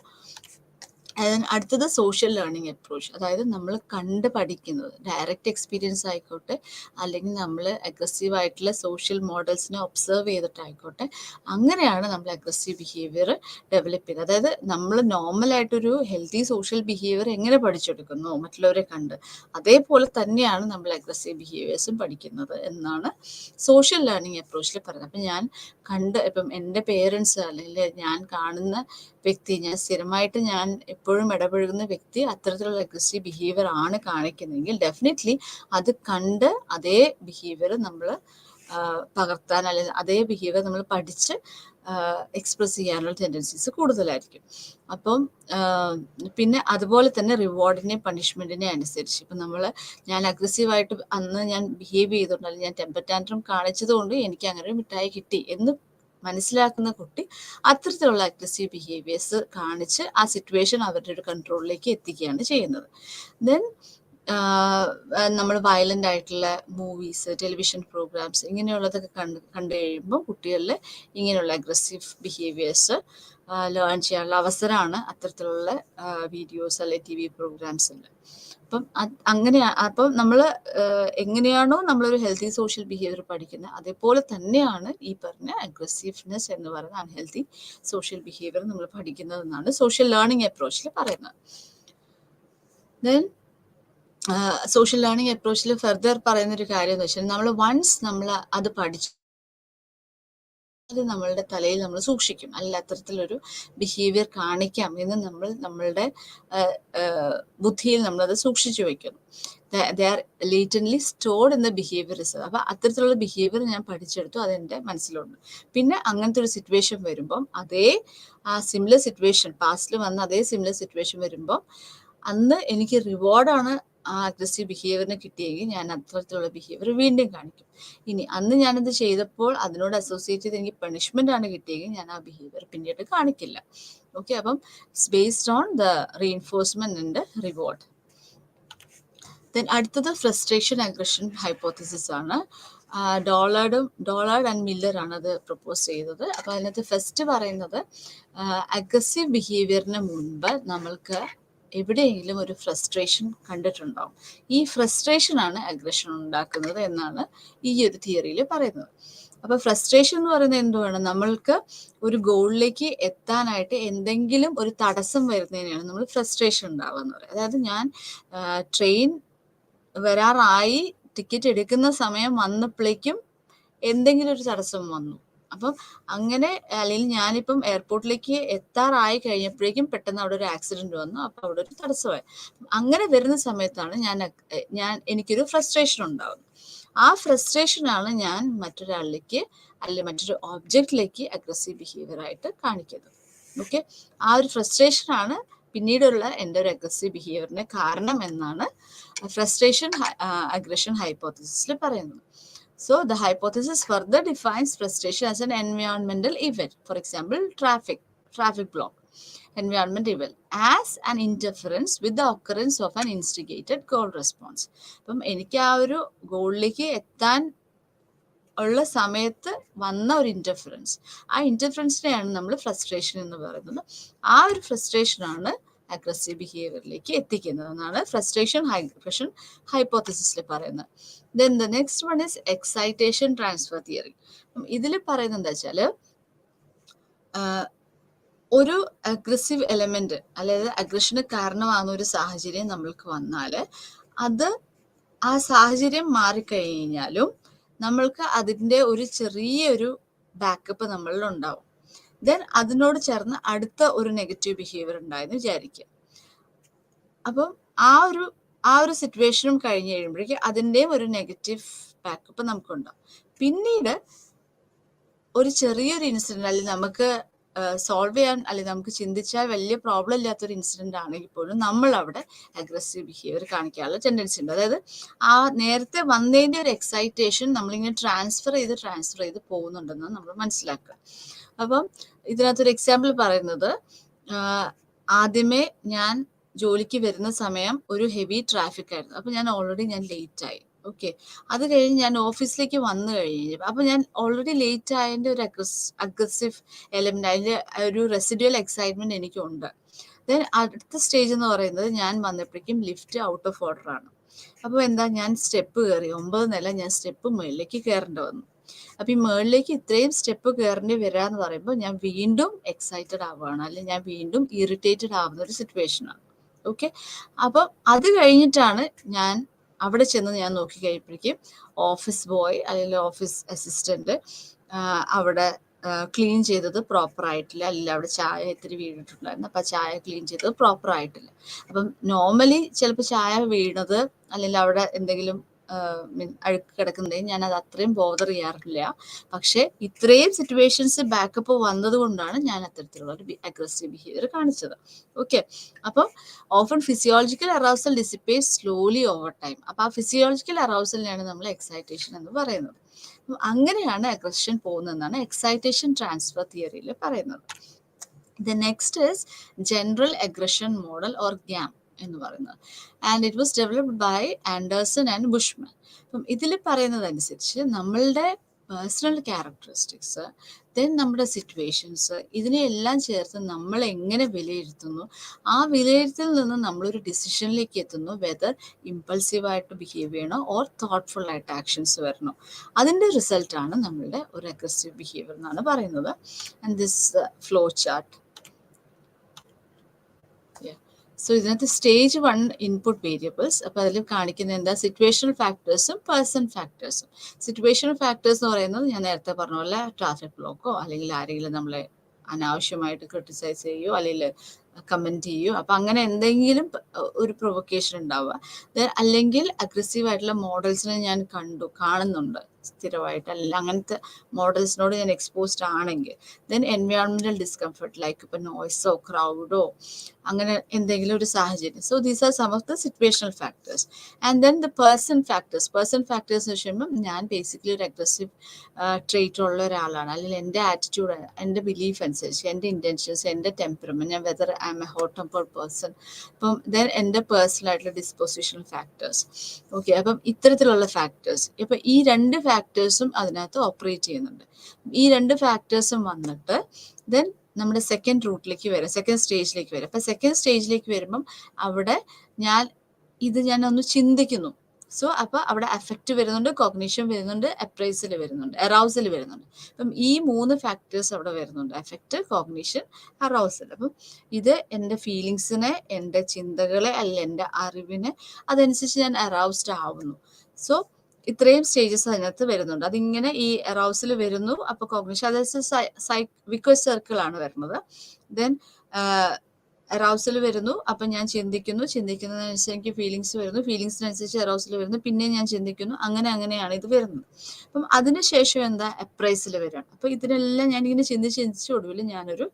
അടുത്തത് സോഷ്യൽ ലേണിംഗ് അപ്രോച്ച്, അതായത് നമ്മൾ കണ്ട് പഠിക്കുന്നത്, ഡയറക്റ്റ് എക്സ്പീരിയൻസ് ആയിക്കോട്ടെ അല്ലെങ്കിൽ നമ്മൾ അഗ്രസീവ് ആയിട്ടുള്ള സോഷ്യൽ മോഡൽസിനെ ഒബ്സർവ് ചെയ്തിട്ടായിക്കോട്ടെ, അങ്ങനെയാണ് നമ്മൾ അഗ്രസീവ് ബിഹേവിയർ ഡെവലപ്പ് ചെയ്യുന്നത്. അതായത് നമ്മൾ നോർമലായിട്ടൊരു ഹെൽത്തി സോഷ്യൽ ബിഹേവിയർ എങ്ങനെ പഠിച്ചെടുക്കുന്നു മറ്റുള്ളവരെ കണ്ട്, അതേപോലെ തന്നെയാണ് നമ്മൾ അഗ്രസീവ് ബിഹേവിയേഴ്സും പഠിക്കുന്നത് എന്നാണ് സോഷ്യൽ ലേണിംഗ് അപ്രോച്ചിൽ പറയുന്നത്. അപ്പം ഇപ്പം എൻ്റെ പേരൻസ് അല്ലെങ്കിൽ ഞാൻ കാണുന്ന വ്യക്തി, ഞാൻ സ്ഥിരമായിട്ട് ഞാൻ എപ്പോഴും ഇടപഴകുന്ന വ്യക്തി അത്തരത്തിലുള്ള അഗ്രസീവ് ബിഹേവിയർ ആണ് കാണിക്കുന്നതെങ്കിൽ ഡെഫിനറ്റ്ലി അത് കണ്ട് അതേ ബിഹേവിയർ നമ്മൾ പകർത്താൻ, അല്ലെങ്കിൽ അതേ ബിഹേവിയർ നമ്മൾ പഠിച്ച് എക്സ്പ്രസ് ചെയ്യാനുള്ള ടെൻഡൻസീസ് കൂടുതലായിരിക്കും. അപ്പം പിന്നെ അതുപോലെ തന്നെ റിവാർഡിനെ പണിഷ്മെന്റിനെ അനുസരിച്ച്, ഇപ്പം ഞാൻ അഗ്രസീവായിട്ട് അന്ന് ഞാൻ ബിഹേവ് ചെയ്തുകൊണ്ട്, അല്ലെങ്കിൽ ഞാൻ ടെമ്പർ ടാൻട്രം കാണിച്ചത് കൊണ്ട് എനിക്ക് അങ്ങനെ ഒരു മിഠായി കിട്ടി എന്ന് മനസ്സിലാക്കുന്ന കുട്ടി അത്തരത്തിലുള്ള അഗ്രസീവ് ബിഹേവിയേഴ്സ് കാണിച്ച് ആ സിറ്റുവേഷൻ അവരുടെ ഒരു കൺട്രോളിലേക്ക് എത്തിക്കുകയാണ് ചെയ്യുന്നത്. ദെൻ നമ്മൾ വയലൻ്റ് ആയിട്ടുള്ള മൂവീസ്, ടെലിവിഷൻ പ്രോഗ്രാംസ് ഇങ്ങനെയുള്ളതൊക്കെ കണ്ടു കഴിയുമ്പോൾ കുട്ടികളിൽ ഇങ്ങനെയുള്ള അഗ്രസീവ് ബിഹേവിയേഴ്സ് ലേൺ ചെയ്യാനുള്ള അവസരമാണ് അത്തരത്തിലുള്ള വീഡിയോസ് അല്ലെങ്കിൽ TV പ്രോഗ്രാംസിൽ. അപ്പം നമ്മൾ എങ്ങനെയാണോ നമ്മളൊരു ഹെൽത്തി സോഷ്യൽ ബിഹേവിയർ പഠിക്കുന്നത്, അതേപോലെ തന്നെയാണ് ഈ പറഞ്ഞ അഗ്രസീവ്നെസ് എന്ന് പറയുന്ന അൺഹെൽത്തി സോഷ്യൽ ബിഹേവിയർ നമ്മൾ പഠിക്കുന്നതെന്നാണ് സോഷ്യൽ ലേണിംഗ് അപ്രോച്ചിൽ പറയുന്നത്. ദെൻ സോഷ്യൽ ലേണിംഗ് അപ്രോച്ചിൽ ഫെർദർ പറയുന്നൊരു കാര്യം എന്ന് വെച്ചാൽ നമ്മൾ വൺസ് നമ്മൾ അത് പഠിച്ചു അത് നമ്മളുടെ തലയിൽ നമ്മൾ സൂക്ഷിക്കും, അല്ല അത്തരത്തിലൊരു ബിഹേവിയർ കാണിക്കാം എന്ന് നമ്മൾ നമ്മളുടെ ബുദ്ധിയിൽ നമ്മളത് സൂക്ഷിച്ചു വെക്കുന്നു. They are latently stored in the behaviour reserve. അപ്പം അത്തരത്തിലുള്ള ബിഹേവിയർ ഞാൻ പഠിച്ചെടുത്തു, അതെൻ്റെ മനസ്സിലുണ്ട്. പിന്നെ അങ്ങനത്തെ ഒരു സിറ്റുവേഷൻ വരുമ്പം അതേ സിമിലർ സിറ്റുവേഷൻ പാസ്റ്റിൽ വന്ന അതേ സിമിലർ സിറ്റുവേഷൻ വരുമ്പം അന്ന് എനിക്ക് റിവാർഡാണ് ആ അഗ്രസീവ് ബിഹേവിയറിന് കിട്ടിയെങ്കിൽ ഞാൻ അത്തരത്തിലുള്ള ബിഹേവിയർ വീണ്ടും കാണിക്കും. ഇനി അന്ന് ഞാനത് ചെയ്തപ്പോൾ അതിനോട് അസോസിയേറ്റ് ചെയ്ത് എനിക്ക് പണിഷ്മെന്റ് ആണ് കിട്ടിയെങ്കിൽ ഞാൻ ആ ബിഹേവിയർ പിന്നീട് കാണിക്കില്ല. ഓക്കെ, അപ്പം it's based on the reinforcement and reward. Then അടുത്തത് ഫ്രസ്ട്രേഷൻ അഗ്രഷൻ ഹൈപ്പോത്തിസിസ് ആണ്. ഡോളാർഡ് ആൻഡ് മില്ലർ ആണ് അത് പ്രപ്പോസ് ചെയ്തത്. അപ്പോൾ അതിനകത്ത് ഫസ്റ്റ് പറയുന്നത് അഗ്രസീവ് ബിഹേവിയറിന് മുൻപ് നമ്മൾക്ക് എവിടെയെങ്കിലും ഒരു ഫ്രസ്ട്രേഷൻ കണ്ടിട്ടുണ്ടാവും. ഈ ഫ്രസ്ട്രേഷൻ ആണ് അഗ്രഷൻ ഉണ്ടാക്കുന്നത് എന്നാണ് ഈ ഒരു തിയറിയിൽ പറയുന്നത്. അപ്പോൾ ഫ്രസ്ട്രേഷൻ എന്ന് പറയുന്നത് എന്തുവാണ്? നമ്മൾക്ക് ഒരു ഗോളിലേക്ക് എത്താനായിട്ട് എന്തെങ്കിലും ഒരു തടസ്സം വരുന്നതിനാണ് നമ്മൾ ഫ്രസ്ട്രേഷൻ ഉണ്ടാവുക എന്ന് പറയുന്നത്. അതായത് ഞാൻ ട്രെയിൻ വരാറായി ടിക്കറ്റ് എടുക്കുന്ന സമയം വന്നപ്പോഴേക്കും എന്തെങ്കിലും ഒരു തടസ്സം വന്നു. അപ്പം അങ്ങനെ, അല്ലെങ്കിൽ ഞാനിപ്പം എയർപോർട്ടിലേക്ക് എത്താറായി കഴിഞ്ഞപ്പോഴേക്കും പെട്ടെന്ന് അവിടെ ഒരു ആക്സിഡന്റ് വന്നു, അപ്പൊ അവിടെ ഒരു തടസ്സമായി. അങ്ങനെ വരുന്ന സമയത്താണ് എനിക്കൊരു ഫ്രസ്ട്രേഷൻ ഉണ്ടാവുന്നത്. ആ ഫ്രസ്ട്രേഷനാണ് ഞാൻ മറ്റൊരാളിലേക്ക് അല്ലെങ്കിൽ മറ്റൊരു ഒബ്ജക്റ്റിലേക്ക് അഗ്രസീവ് ബിഹേവിയർ ആയിട്ട് കാണിക്കുന്നത്. ഓക്കെ, ആ ഒരു ഫ്രസ്ട്രേഷനാണ് പിന്നീടുള്ള എൻ്റെ ഒരു അഗ്രസീവ് ബിഹേവിയറിന് കാരണം എന്നാണ് ഫ്രസ്ട്രേഷൻ അഗ്രഷൻ ഹൈപ്പോത്തിസിസിൽ പറയുന്നത്. So the hypothesis further defines frustration as an environmental event. For example, traffic block, environment event, as an interference with the occurrence of an instigated goal response. അപ്പം എനിക്ക് ആ ഒരു ഗോളിലേക്ക് എത്താൻ ഉള്ള സമയത്ത് വന്ന ഒരു ഇൻ്റർഫറൻസ്, ആ ഇൻ്റർഫറൻസിനെയാണ് നമ്മൾ ഫ്രസ്ട്രേഷൻ എന്ന് പറയുന്നത്. ആ ഒരു ഫ്രസ്ട്രേഷനാണ് അഗ്രസീവ് ബിഹേവിയറിലേക്ക് എത്തിക്കുന്നത് എന്നാണ് ഫ്രസ്ട്രേഷൻ അഗ്രഷൻ ഹൈപ്പോത്തിസിസിൽ പറയുന്നത്. Then the next one is excitation transfer theory. ഇതിൽ പറയുന്നത് എന്താ വെച്ചാൽ, ഒരു അഗ്രസീവ് എലമെന്റ് അതായത് അഗ്രഷന് കാരണമാകുന്ന ഒരു സാഹചര്യം നമ്മൾക്ക് വന്നാൽ ആ സാഹചര്യം മാറിക്കഴിഞ്ഞാലും നമ്മൾക്ക് അതിൻ്റെ ഒരു ചെറിയൊരു ബാക്കപ്പ് നമ്മളിൽ ഉണ്ടാവും. ദെൻ അതിനോട് ചേർന്ന് അടുത്ത ഒരു നെഗറ്റീവ് ബിഹേവിയർ ഉണ്ടായെന്ന് വിചാരിക്കുക. അപ്പം ആ ഒരു സിറ്റുവേഷനും കഴിഞ്ഞ് കഴിയുമ്പോഴേക്കും അതിൻ്റെയും ഒരു നെഗറ്റീവ് ബാക്കപ്പ് നമുക്കുണ്ടാവും. പിന്നീട് ഒരു ചെറിയൊരു ഇൻസിഡന്റ് അല്ലെങ്കിൽ നമുക്ക് സോൾവ് ചെയ്യാൻ അല്ലെങ്കിൽ നമുക്ക് ചിന്തിച്ചാൽ വലിയ പ്രോബ്ലം ഇല്ലാത്തൊരു ഇൻസിഡന്റ് ആണെങ്കിൽ പോലും നമ്മൾ അവിടെ അഗ്രസീവ് ബിഹേവിയർ കാണിക്കാനുള്ള ടെൻഡൻസി ഉണ്ട്. അതായത് ആ നേരത്തെ വന്നതിൻ്റെ ഒരു എക്സൈറ്റേഷൻ നമ്മളിങ്ങനെ ട്രാൻസ്ഫർ ചെയ്ത് പോകുന്നുണ്ടെന്ന് നമ്മൾ മനസ്സിലാക്കുക. അപ്പം ഇതിനകത്തൊരു എക്സാമ്പിൾ പറയുന്നത്, ആദ്യമേ ഞാൻ ജോലിക്ക് വരുന്ന സമയം ഒരു ഹെവി ട്രാഫിക് ആയിരുന്നു. അപ്പം ഞാൻ ലേറ്റ് ആയി. ഓക്കെ, അത് കഴിഞ്ഞ് ഞാൻ ഓഫീസിലേക്ക് വന്നു കഴിഞ്ഞു. അപ്പം ഞാൻ ഓൾറെഡി ലേറ്റ് ആയതിൻ്റെ ഒരു അഗ്രസീവ് എലമെന്റ്, അതിൻ്റെ ഒരു റെസിഡ്യുവൽ എക്സൈറ്റ്മെന്റ് എനിക്കുണ്ട്. ദെൻ അടുത്ത സ്റ്റേജ് എന്ന് പറയുന്നത്, ഞാൻ വന്നപ്പോഴേക്കും ലിഫ്റ്റ് ഔട്ട് ഓഫ് ഓർഡർ ആണ്. അപ്പോൾ ഞാൻ സ്റ്റെപ്പ് കയറി 9 നില ഞാൻ സ്റ്റെപ്പ് മുകളിലേക്ക് കയറേണ്ടി വന്നു. അപ്പം ഈ മുകളിലേക്ക് ഇത്രയും സ്റ്റെപ്പ് കയറേണ്ടി വരാന്ന് പറയുമ്പോൾ ഞാൻ വീണ്ടും എക്സൈറ്റഡ് ആവുകയാണ്, അല്ലെങ്കിൽ ഞാൻ വീണ്ടും ഇറിറ്റേറ്റഡ് ആവുന്ന ഒരു സിറ്റുവേഷനാണ്. ഓക്കെ, അപ്പം അത് കഴിഞ്ഞിട്ടാണ് ഞാൻ അവിടെ ചെന്ന് ഞാൻ നോക്കി കഴിയുമ്പോഴേക്കും ഓഫീസ് ബോയ് അല്ലെങ്കിൽ ഓഫീസ് അസിസ്റ്റന്റ് അവിടെ ക്ലീൻ ചെയ്തത് പ്രോപ്പർ ആയിട്ടില്ല, അല്ലെങ്കിൽ അവിടെ ചായ ഇത്തിരി വീണിട്ടുണ്ടായിരുന്നു, അപ്പം ചായ ക്ലീൻ ചെയ്തത് പ്രോപ്പർ ആയിട്ടില്ല. അപ്പം നോർമലി ചിലപ്പോൾ ചായ വീണത് അല്ലെങ്കിൽ അവിടെ എന്തെങ്കിലും അഴുക്ക് കിടക്കുന്നുണ്ടെങ്കിൽ ഞാൻ അത് അത്രയും ബോദർ ചെയ്യാറില്ല. പക്ഷെ ഇത്രയും സിറ്റുവേഷൻസ് ബാക്കപ്പ് വന്നത് കൊണ്ടാണ് ഞാൻ അത്തരത്തിലുള്ള ഒരു അഗ്രസീവ് ബിഹേവിയർ കാണിച്ചത്. ഓക്കെ, അപ്പം often physiological arousal dissipate slowly over time. അപ്പം ആ ഫിസിയോളജിക്കൽ അറൗസലിനെയാണ് നമ്മൾ എക്സൈറ്റേഷൻ എന്ന് പറയുന്നത്. അങ്ങനെയാണ് അഗ്രഷൻ പോകുന്നതെന്നാണ് എക്സൈറ്റേഷൻ ട്രാൻസ്ഫർ തിയറിയിൽ പറയുന്നത്. The next is general aggression model or GAM എന്ന് പറയുന്നത്. And it was developed by Anderson and Bushman. അപ്പം ഇതിൽ പറയുന്നതനുസരിച്ച് നമ്മളുടെ പേഴ്സണൽ ക്യാരക്ടറിസ്റ്റിക്സ്, ദെൻ നമ്മുടെ സിറ്റുവേഷൻസ്, ഇതിനെയെല്ലാം ചേർത്ത് നമ്മൾ എങ്ങനെ വിലയിരുത്തുന്നു, ആ വിലയിരുത്തലിൽ നിന്ന് നമ്മളൊരു ഡിസിഷനിലേക്ക് എത്തുന്നു, വെദർ ഇമ്പൾസീവായിട്ട് ബിഹേവ് ചെയ്യണോ ഓർ തോട്ട്ഫുൾ ആയിട്ട് ആക്ഷൻസ് വരണോ. അതിൻ്റെ റിസൾട്ടാണ് നമ്മളുടെ ഒരു അഗ്രസീവ് ബിഹേവിയർ എന്നാണ് പറയുന്നത്. And this flow chart. So ഇതിനകത്ത് സ്റ്റേജ് 1 ഇൻപുട്ട് വേരിയബിൾസ്. അപ്പോൾ അതിൽ കാണിക്കുന്ന എന്താ, സിറ്റുവേഷണൽ ഫാക്ടേഴ്സും പേഴ്സൺ ഫാക്ടേഴ്സും. സിറ്റുവേഷണൽ ഫാക്ടേഴ്സ് എന്ന് പറയുന്നത് ഞാൻ നേരത്തെ പറഞ്ഞ പോലെ ട്രാഫിക് ബ്ലോക്കോ അല്ലെങ്കിൽ ആരെങ്കിലും നമ്മളെ അനാവശ്യമായിട്ട് ക്രിട്ടിസൈസ് ചെയ്യുകയോ അല്ലെങ്കിൽ കമൻറ്റ് ചെയ്യുകയോ, അപ്പം അങ്ങനെ എന്തെങ്കിലും ഒരു പ്രൊവക്കേഷൻ ഉണ്ടാവുക. അല്ലെങ്കിൽ അഗ്രസീവായിട്ടുള്ള മോഡൽസിനെ ഞാൻ കാണുന്നുണ്ട് സ്ഥിരമായിട്ട്, അല്ലെങ്കിൽ അങ്ങനത്തെ മോഡൽസിനോട് ഞാൻ എക്സ്പോസ്ഡ് ആണെങ്കിൽ, ദെൻ എൻവയോൺമെൻറ്റൽ ഡിസ്കംഫർട്ട് ലൈക്ക് ഇപ്പം നോയ്സോ ക്രൗഡോ അങ്ങനെ എന്തെങ്കിലും ഒരു സാഹചര്യം. So these are some of the situational factors. And then the person factors. Person factors എന്ന് വെച്ചുകഴിയുമ്പം ഞാൻ ബേസിക്കലി ഒരു അഗ്രസീവ് ട്രേറ്റ് ഉള്ള ഒരാളാണ്, അല്ലെങ്കിൽ എൻ്റെ ആറ്റിറ്റ്യൂഡ്, എൻ്റെ ബിലീഫ് അനുസരിച്ച്, എൻ്റെ ഇൻറ്റൻഷൻസ്, എൻ്റെ ടെമ്പറമെൻറ്റ്, ഞാൻ whether I M A hot tempered person, അപ്പം ദെൻ എൻ്റെ പേഴ്സണൽ ആയിട്ടുള്ള ഡിസ്പോസിഷൻ ഫാക്ടേഴ്സ്. ഓക്കെ, അപ്പം ഇത്തരത്തിലുള്ള ഫാക്ടേഴ്സ്. ഇപ്പം ഈ രണ്ട് ഫാക്ടേഴ്സും അതിനകത്ത് ഓപ്പറേറ്റ് ചെയ്യുന്നുണ്ട്. ഈ രണ്ട് ഫാക്ടേഴ്സും വന്നിട്ട് ദെൻ നമ്മുടെ സെക്കൻഡ് റൂട്ടിലേക്ക് വരും, സെക്കൻഡ് സ്റ്റേജിലേക്ക് വരും. അപ്പം സെക്കൻഡ് സ്റ്റേജിലേക്ക് വരുമ്പം അവിടെ ഞാനൊന്ന് ചിന്തിക്കുന്നു. സോ അപ്പോൾ അവിടെ അഫക്റ്റ് വരുന്നുണ്ട്, കോഗ്നിഷൻ വരുന്നുണ്ട്, അപ്രൈസൽ വരുന്നുണ്ട്, അറൗസൽ വരുന്നുണ്ട്. അപ്പം ഈ 3 ഫാക്ടേഴ്സ് അവിടെ വരുന്നുണ്ട്, അഫക്റ്റ്, കോഗ്നിഷൻ, അറൗസൽ. അപ്പം ഇത് എൻ്റെ ഫീലിങ്സിനെ, എൻ്റെ ചിന്തകളെ, അല്ലെങ്കിൽ എൻ്റെ അറിവിനെ അതനുസരിച്ച് ഞാൻ അറൗസ്ഡ് ആവുന്നു. സോ ഇത്രയും സ്റ്റേജസ് അതിനകത്ത് വരുന്നുണ്ട്. അതിങ്ങനെ ഈ അറൗസിൽ വരുന്നു, അപ്പോൾ കോഗ്നിഷൻ, അതായത് വിക്വസ് സർക്കിൾ ആണ് വരുന്നത്. ദെൻ അറൗസിൽ വരുന്നു, അപ്പം ഞാൻ ചിന്തിക്കുന്നതിനനുസരിച്ച് എനിക്ക് ഫീലിങ്സ് വരുന്നു, ഫീലിങ്സിനനുസരിച്ച് അറൗസിൽ വരുന്നു, പിന്നെ ഞാൻ ചിന്തിക്കുന്നു, അങ്ങനെയാണ് ഇത് വരുന്നത്. അപ്പം അതിനുശേഷം എന്താ, അപ്രൈസിൽ വരികയാണ്. അപ്പം ഇതിനെല്ലാം ഞാനിങ്ങനെ ചിന്തിച്ച് ഒടുവിൽ ഞാനൊരു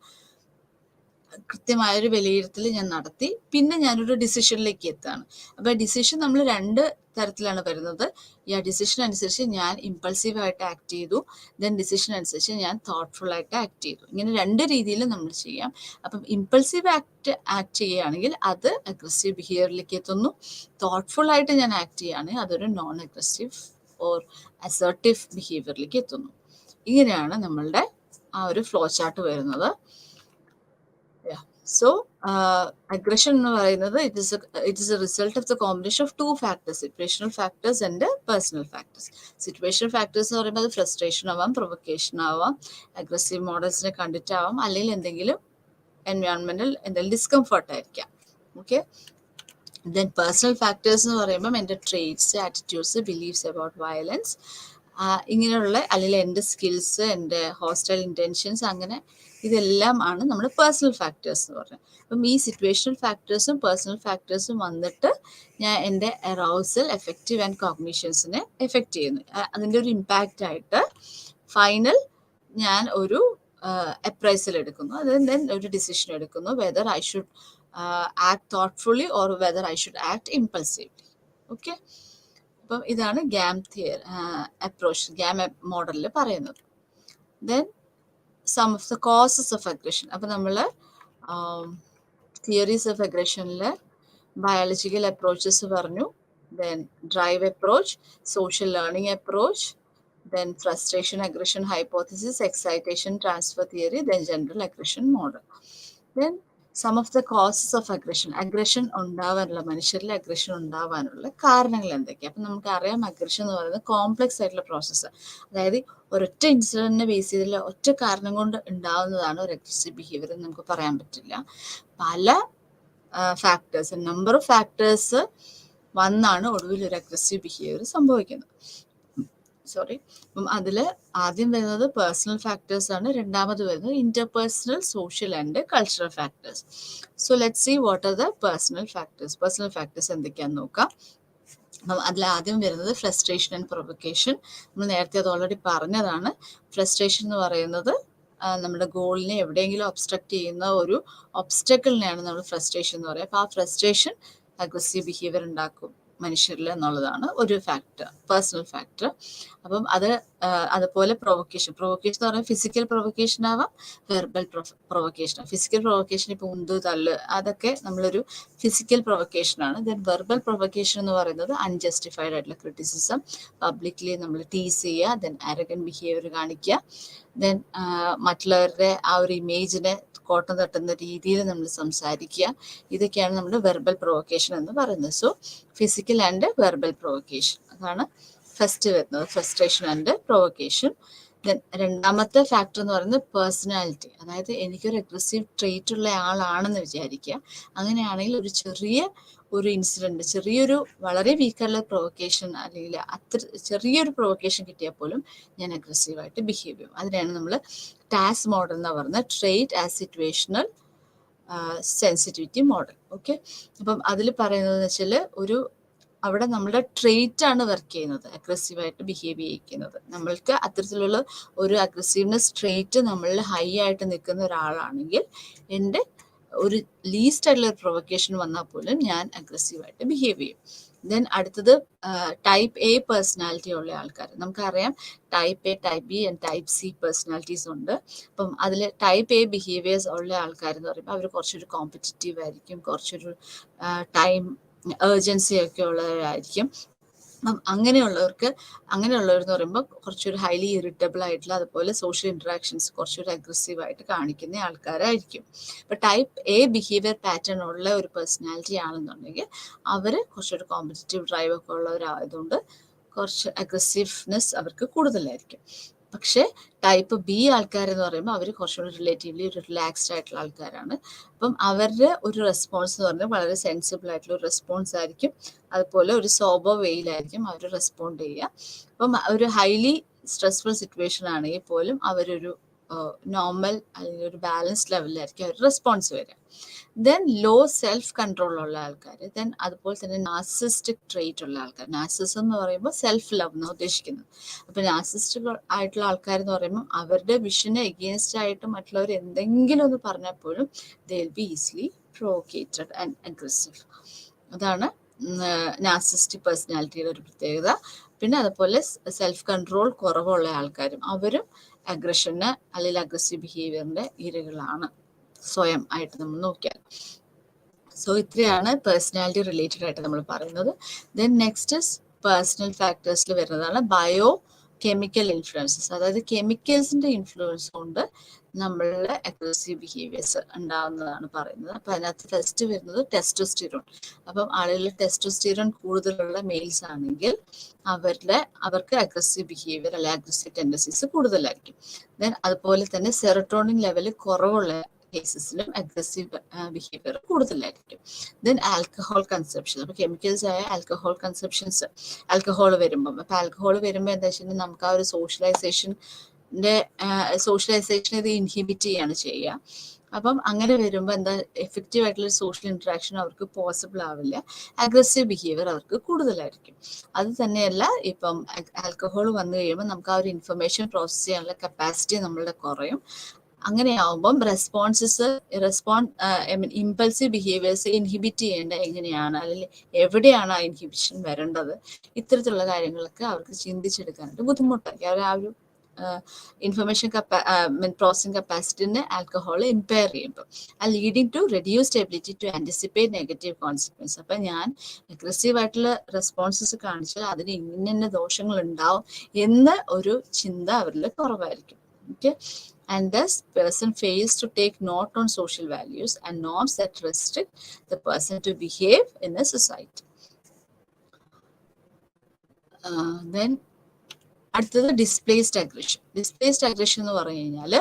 കൃത്യമായൊരു വിലയിരുത്തൽ ഞാൻ നടത്തി, പിന്നെ ഞാനൊരു ഡിസിഷനിലേക്ക് എത്തുകയാണ്. അപ്പോൾ ഡിസിഷൻ നമ്മൾ 2 തരത്തിലാണ് വരുന്നത്. ഈ ഡിസിഷൻ അനുസരിച്ച് ഞാൻ ഇമ്പൾസീവായിട്ട് ആക്ട് ചെയ്തു, ദെൻ ഡിസിഷൻ അനുസരിച്ച് ഞാൻ തോട്ട്ഫുൾ ആയിട്ട് ആക്ട് ചെയ്തു. ഇങ്ങനെ 2 രീതിയിൽ നമ്മൾ ചെയ്യാം. അപ്പം ഇമ്പൾസീവ് ആക്ട് ചെയ്യുകയാണെങ്കിൽ അത് അഗ്രസീവ് ബിഹേവിയറിലേക്ക് എത്തുന്നു. തോട്ട്ഫുൾ ആയിട്ട് ഞാൻ ആക്ട് ചെയ്യുകയാണെങ്കിൽ അതൊരു നോൺ അഗ്രസീവ് ഓർ അസേർട്ടീവ് ബിഹേവിയറിലേക്ക് എത്തുന്നു. ഇങ്ങനെയാണ് നമ്മളുടെ ആ ഒരു ഫ്ലോ ചാർട്ട് വരുന്നത്. So aggression എന്ന് പറയുന്നത് it is a result of the combination of 2 factors, situational factors and personal factors. Situational factors എന്ന് പറയുമ്പോൾ അത് ഫ്രസ്ട്രേഷൻ ആവാം, പ്രൊവക്കേഷൻ ആവാം, അഗ്രസീവ് മോഡൽസിനെ കണ്ടിട്ടാവാം, അല്ലെങ്കിൽ എന്തെങ്കിലും എൻവയോൺമെന്റൽ എന്തെങ്കിലും ഡിസ്കംഫർട്ട് ആയിരിക്കാം. ഓക്കെ, ദെൻ പേഴ്സണൽ ഫാക്ടേഴ്സ് എന്ന് പറയുമ്പം എൻ്റെ traits, attitudes, beliefs about violence, ഇങ്ങനെയുള്ള, അല്ലെങ്കിൽ എൻ്റെ സ്കിൽസ്, എൻ്റെ ഹോസ്റ്റൽ ഇൻറ്റൻഷൻസ്, അങ്ങനെ ഇതെല്ലാം ആണ് നമ്മുടെ പേഴ്സണൽ ഫാക്ടേഴ്സ് എന്ന് പറയുന്നത്. അപ്പം ഈ സിറ്റുവേഷണൽ ഫാക്ടേഴ്സും പേഴ്സണൽ ഫാക്ടേഴ്സും വന്നിട്ട് ഞാൻ എൻ്റെ അറൗസൽ, എഫക്റ്റീവ് ആൻഡ് കോഗ്നിഷൻസിനെ എഫക്റ്റ് ചെയ്യുന്നു. അതിൻ്റെ ഒരു ഇമ്പാക്റ്റ് ആയിട്ട് ഫൈനൽ ഞാൻ ഒരു അപ്രൈസൽ എടുക്കുന്നു, അത് ദെൻ ഒരു ഡിസിഷൻ എടുക്കുന്നു, whether I should act thoughtfully or whether I should act impulsively. Okay, അപ്പം ഇതാണ് GAM അപ്രോച്ച്, GAM മോഡലിൽ പറയുന്നത്. Then some of the causes of aggression. അപ്പം നമ്മൾ തിയറീസ് ഓഫ് അഗ്രഷനിൽ ബയോളജിക്കൽ അപ്രോച്ചസ് പറഞ്ഞു, then drive approach, social learning approach, then frustration aggression hypothesis, excitation transfer theory, then general aggression model. Then some of the causes of aggression ഉണ്ടാവാനുള്ള, മനുഷ്യരിൽ aggression ഉണ്ടാവാനുള്ള കാരണങ്ങൾ എന്തൊക്കെയാണ്. അപ്പം നമുക്കറിയാം അഗ്രഷൻ എന്ന് പറയുന്നത് കോംപ്ലക്സ് ആയിട്ടുള്ള പ്രോസസ്സ്. അതായത് ഒരൊറ്റ ഇൻസിഡന്റിനെ ബേസ് ചെയ്തില്ല, ഒറ്റ കാരണം കൊണ്ട് ഉണ്ടാവുന്നതാണ് ഒരു അഗ്രസീവ് ബിഹേവിയർ എന്ന് നമുക്ക് പറയാൻ പറ്റില്ല. പല ഫാക്ടേഴ്സ്, നമ്പർ ഓഫ് ഫാക്ടേഴ്സ് വന്നാണ് ഒടുവിൽ ഒരു അഗ്രസീവ് ബിഹേവിയർ സംഭവിക്കുന്നത്. അപ്പം അതിൽ ആദ്യം വരുന്നത് പേഴ്സണൽ ഫാക്ടേഴ്സ് ആണ്, രണ്ടാമത് വരുന്നത് interpersonal, social and cultural factors. So let's see what are the personal factors. Personal factors എന്തൊക്കെയാണെന്ന് നോക്കാം. അപ്പം അതിൽ ആദ്യം വരുന്നത് ഫ്രസ്ട്രേഷൻ ആൻഡ് പ്രൊവക്കേഷൻ. നമ്മൾ നേരത്തെ അത് ഓൾറെഡി പറഞ്ഞതാണ്. ഫ്രസ്ട്രേഷൻ എന്ന് പറയുന്നത് നമ്മുടെ ഗോളിനെ എവിടെയെങ്കിലും ഒബ്സ്ട്രക്ട് ചെയ്യുന്ന ഒരു ഒബ്സ്റ്റക്കിളിനെയാണ് നമ്മൾ ഫ്രസ്ട്രേഷൻ എന്ന് പറയുക. അപ്പോൾ ആ ഫ്രസ്ട്രേഷൻ അഗ്രസീവ് ബിഹേവിയർ ഉണ്ടാക്കും മനുഷ്യരിൽ എന്നുള്ളതാണ് ഒരു ഫാക്ടർ, പേഴ്സണൽ ഫാക്ടർ. അപ്പം അതുപോലെ പ്രൊവക്കേഷൻ എന്ന് പറയുന്നത് ഫിസിക്കൽ പ്രൊവക്കേഷൻ ആവാം, വെർബൽ പ്രൊവക്കേഷൻ. ഫിസിക്കൽ പ്രൊവക്കേഷൻ ഇപ്പോൾ ഉന്ത്, തല്ല്, അതൊക്കെ നമ്മളൊരു ഫിസിക്കൽ പ്രൊവക്കേഷനാണ്. ദെൻ വെർബൽ പ്രൊവക്കേഷൻ എന്ന് പറയുന്നത് അൺജസ്റ്റിഫൈഡ് ആയിട്ടുള്ള ക്രിറ്റിസിസം, പബ്ലിക്കലി നമ്മൾ ടീസ് ചെയ്യുക, ദെൻ ആരഗന്റ് ബിഹേവിയർ കാണിക്കുക, ദെൻ മറ്റുള്ളവരുടെ ആ ഒരു ഇമേജിനെ കോട്ടം തട്ടുന്ന രീതിയിൽ നമ്മൾ സംസാരിക്കുക. ഇതൊക്കെയാണ് നമ്മുടെ വെർബൽ പ്രൊവക്കേഷൻ എന്ന് പറയുന്നത്. So physical and verbal provocation, അതാണ് ഫസ്റ്റ് വരുന്നത്, ഫ്രസ്ട്രേഷൻ ആൻഡ് പ്രൊവക്കേഷൻ. രണ്ടാമത്തെ ഫാക്ടർ എന്ന് പറയുന്നത് പേഴ്സണാലിറ്റി. അതായത് എനിക്കൊരു അഗ്രസീവ് ട്രെയ്റ്റ് ഉള്ള ആളാണെന്ന് വിചാരിക്കുക. അങ്ങനെയാണെങ്കിൽ ഒരു ഇൻസിഡന്റ്, ചെറിയൊരു വളരെ വീക്കായിട്ടുള്ള പ്രൊവക്കേഷൻ അല്ലെങ്കിൽ അത്ര ചെറിയൊരു പ്രൊവക്കേഷൻ കിട്ടിയാൽ പോലും ഞാൻ അഗ്രസീവായിട്ട് ബിഹേവ് ചെയ്യും. അതിനാണ് നമ്മൾ ടാസ് മോഡൽ എന്ന് പറയുന്നത്, trait as situational sensitivity model. Okay, അപ്പം അതിൽ പറയുന്നത് വെച്ചാൽ അവിടെ നമ്മുടെ ട്രെയ്റ്റ് ആണ് വർക്ക് ചെയ്യുന്നത്, അഗ്രസീവായിട്ട് ബിഹേവ് ചെയ്യിക്കുന്നത്. നമ്മൾക്ക് അത്തരത്തിലുള്ള ഒരു അഗ്രസീവ്നെസ് ട്രെയ്റ്റ് നമ്മളിൽ ഹൈ ആയിട്ട് നിൽക്കുന്ന ഒരാളാണെങ്കിൽ എൻ്റെ ഒരു ലീസ്റ്റ് ആയിട്ടുള്ള ഒരു പ്രൊവക്കേഷൻ വന്നാൽ പോലും ഞാൻ അഗ്രസീവായിട്ട് ബിഹേവ് ചെയ്യും. ദെൻ അടുത്തത് ടൈപ്പ് എ പേഴ്സണാലിറ്റി ഉള്ള ആൾക്കാർ. നമുക്കറിയാം type A, type B and type C personalities ഉണ്ട്. അപ്പം അതിൽ ടൈപ്പ് എ ബിഹേവിയേഴ്സ് ഉള്ള ആൾക്കാർ എന്ന് പറയുമ്പോൾ അവർ കുറച്ചൊരു കോമ്പറ്റീറ്റീവ് ആയിരിക്കും, കുറച്ചൊരു ടൈം ഏർജൻസി ഒക്കെ ഉള്ളവരായിരിക്കും. അപ്പം അങ്ങനെയുള്ളവരെന്ന് പറയുമ്പോൾ കുറച്ചൊരു ഹൈലി ഇറിറ്റബിൾ ആയിട്ടുള്ള, അതുപോലെ സോഷ്യൽ ഇൻട്രാക്ഷൻസ് കുറച്ചൊരു അഗ്രസീവായിട്ട് കാണിക്കുന്ന ആൾക്കാരായിരിക്കും. ഇപ്പം ടൈപ്പ് എ ബിഹേവിയർ പാറ്റേൺ ഉള്ള ഒരു പേഴ്സണാലിറ്റി ആണെന്നുണ്ടെങ്കിൽ അവർ കുറച്ചൊരു കോമ്പറ്റീറ്റീവ് ഡ്രൈവ് ഒക്കെ ഉള്ളവരായതുകൊണ്ട് കുറച്ച് അഗ്രസീവ്നെസ് അവർക്ക് കൂടുതലായിരിക്കും. പക്ഷേ ടൈപ്പ് ബി ആൾക്കാരെന്ന് പറയുമ്പോൾ അവർ കുറച്ചുകൂടി റിലേറ്റീവ്ലി ഒരു റിലാക്സ്ഡ് ആയിട്ടുള്ള ആൾക്കാരാണ്. അപ്പം അവരുടെ ഒരു റെസ്പോൺസ് എന്ന് പറഞ്ഞാൽ വളരെ സെൻസിബിൾ ആയിട്ടുള്ള ഒരു റെസ്പോൺസ് ആയിരിക്കും. അതുപോലെ ഒരു സോബർ വേയിലായിരിക്കും അവർ റെസ്പോണ്ട് ചെയ്യുക. അപ്പം ഒരു ഹൈലി സ്ട്രെസ്ഫുൾ സിറ്റുവേഷൻ ആണെങ്കിൽ പോലും അവരൊരു നോർമൽ അല്ലെങ്കിൽ ഒരു ബാലൻസ് ലെവലിലായിരിക്കും അവർ റെസ്പോൺസ് വരിക. ദെൻ ലോ സെൽഫ് കൺട്രോൾ ഉള്ള ആൾക്കാർ, ദെൻ അതുപോലെ തന്നെ നാർസിസ്റ്റിക് ട്രെയ്റ്റ് ഉള്ള ആൾക്കാർ. നാർസിസം എന്ന് പറയുമ്പോൾ സെൽഫ് ലവ് എന്നാണ് ഉദ്ദേശിക്കുന്നത്. അപ്പം നാർസിസ്റ്റിക് ആയിട്ടുള്ള ആൾക്കാർ എന്ന് പറയുമ്പോൾ അവരുടെ വിഷന് എഗെയിൻസ്റ്റ് ആയിട്ട് മറ്റുള്ളവർ എന്തെങ്കിലും ഒന്ന് പറഞ്ഞാൽ പോലും they will be easily provocated and aggressive. അതാണ് നാർസിസ്റ്റിക് പേഴ്സണാലിറ്റിയുടെ ഒരു പ്രത്യേകത. പിന്നെ അതുപോലെ സെൽഫ് കൺട്രോൾ കുറവുള്ള ആൾക്കാരും അവരും അഗ്രഷന് അല്ലെങ്കിൽ അഗ്രസീവ് ബിഹേവിയറിന്റെ ഇരകളാണ് സ്വയം ആയിട്ട് നമ്മൾ നോക്കിയാൽ. സോ ഇത്രയാണ് പേഴ്സണാലിറ്റി റിലേറ്റഡ് ആയിട്ട് നമ്മൾ പറയുന്നത്. ദെൻ നെക്സ്റ്റ് പേഴ്സണൽ ഫാക്ടേഴ്സിൽ വരുന്നതാണ് ബയോ കെമിക്കൽ ഇൻഫ്ലുവൻസസ്. അതായത് കെമിക്കൽസിന്റെ ഇൻഫ്ലുവൻസ് കൊണ്ട് നമ്മളുടെ അഗ്രസീവ് ബിഹേവിയേഴ്സ് ഉണ്ടാവുന്നതാണ് പറയുന്നത്. അപ്പൊ അതിനകത്ത് ഫസ്റ്റ് വരുന്നത് ടെസ്റ്റോസ്റ്റിറോൺ. അപ്പം ആളുകളിൽ ടെസ്റ്റോസ്റ്റിറോൺ കൂടുതലുള്ള മെയിൽസ് ആണെങ്കിൽ അവർക്ക് അഗ്രസീവ് ബിഹേവിയർ അല്ലെങ്കിൽ അഗ്രസീവ് ടെൻഡൻസീസ് കൂടുതലായിരിക്കും. ദെൻ അതുപോലെ തന്നെ സെറട്ടോണിൻ ലെവൽ കുറവുള്ള കേസസിലും അഗ്രസീവ് ബിഹേവിയർ കൂടുതലായിരിക്കും. Then alcohol consumption. അപ്പൊ കെമിക്കൽസ് ആയ ആൽക്കഹോൾ കൺസപ്ഷൻസ്, ആൽക്കഹോൾ വരുമ്പോൾ എന്താ വെച്ചാൽ നമുക്ക് ആ ഒരു സോഷ്യലൈസേഷൻ ഇത് ഇൻഹിബിറ്റ് ചെയ്യാണ് ചെയ്യുക. അപ്പം അങ്ങനെ വരുമ്പോൾ എന്താ, എഫക്റ്റീവ് ആയിട്ടുള്ള സോഷ്യൽ ഇന്ററാക്ഷൻ അവർക്ക് പോസിബിൾ ആവില്ല, അഗ്രസീവ് ബിഹേവിയർ അവർക്ക് കൂടുതലായിരിക്കും. അത് തന്നെയല്ല, ഇപ്പം ആൽക്കഹോൾ വന്നു കഴിയുമ്പോൾ നമുക്ക് ആ ഒരു ഇൻഫർമേഷൻ പ്രോസസ് ചെയ്യാനുള്ള കപ്പാസിറ്റി നമ്മളുടെ കുറയും. അങ്ങനെയാവുമ്പം ഇമ്പൾസീവ് ബിഹേവിയേഴ്സ് ഇൻഹിബിറ്റ് ചെയ്യേണ്ട എങ്ങനെയാണ്, അല്ലെങ്കിൽ എവിടെയാണ് ആ ഇൻഹിബിഷൻ വരേണ്ടത്, ഇത്തരത്തിലുള്ള കാര്യങ്ങളൊക്കെ അവർക്ക് ചിന്തിച്ചെടുക്കാനായിട്ട് ബുദ്ധിമുട്ടായിരിക്കും. അവർ ആ ഒരു ഇൻഫർമേഷൻ പ്രോസസിങ് കപ്പാസിറ്റിനെ ആൽക്കഹോൾ ഇമ്പയർ ചെയ്യുമ്പോൾ leading to reduced ability to anticipate negative consequence. അപ്പം ഞാൻ അഗ്രസീവ് ആയിട്ടുള്ള റെസ്പോൺസസ് കാണിച്ചാൽ അതിന് ഇന്ന ദോഷങ്ങൾ ഉണ്ടാവും എന്ന ഒരു ചിന്ത അവരിൽ കുറവായിരിക്കും. Okay, and thus person fails to take note on social values and norms that restrict the person to behave in a society. Then അടുത്തത് ഡിസ്പ്ലേസ്ഡ് അഗ്രഷൻ എന്ന് പറഞ്ഞു കഴിഞ്ഞാൽ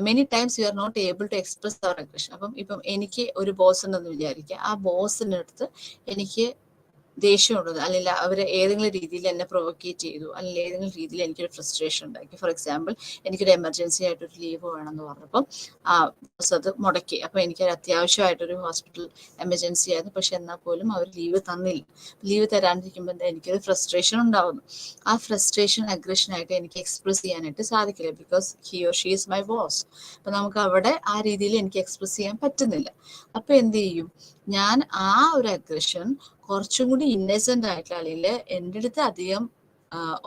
many times we are not able to express our aggression. ഇപ്പം എനിക്ക് ഒരു boss ഉണ്ടെന്ന് വിചാരിക്കുക, ആ ബോസിൻ്റെ അടുത്ത് എനിക്ക് ദേഷ്യമുള്ളത്, അല്ലെങ്കിൽ അവർ ഏതെങ്കിലും രീതിയിൽ എന്നെ പ്രൊവോക്കേറ്റ് ചെയ്തു, അല്ലെങ്കിൽ ഏതെങ്കിലും രീതിയിൽ എനിക്കൊരു ഫ്രസ്ട്രേഷൻ ഉണ്ടാക്കി. ഫോർ എക്സാമ്പിൾ, എനിക്കൊരു എമർജൻസി ആയിട്ടൊരു ലീവ് വേണമെന്ന് പറഞ്ഞപ്പം അത് മുടക്കി. അപ്പോൾ എനിക്കൊരു അത്യാവശ്യമായിട്ടൊരു ഹോസ്പിറ്റൽ എമർജൻസി ആയിരുന്നു, പക്ഷെ എന്നാൽ പോലും അവർ ലീവ് തന്നില്ല. ലീവ് തരാണ്ടിരിക്കുമ്പോൾ എനിക്കൊരു ഫ്രസ്ട്രേഷൻ ഉണ്ടാവുന്നു. ആ ഫ്രസ്ട്രേഷൻ അഗ്രഷനായിട്ട് എനിക്ക് എക്സ്പ്രസ് ചെയ്യാനായിട്ട് സാധിക്കില്ല, because he or she is my boss. അപ്പം നമുക്ക് അവിടെ ആ രീതിയിൽ എനിക്ക് എക്സ്പ്രസ് ചെയ്യാൻ പറ്റുന്നില്ല. അപ്പോൾ എന്ത് ചെയ്യും, ഞാൻ ആ ഒരു അഗ്രഷൻ കുറച്ചും കൂടി ഇന്നസെന്റ് ആയിട്ടുള്ള, അല്ലെങ്കിൽ എൻ്റെ അടുത്ത് അധികം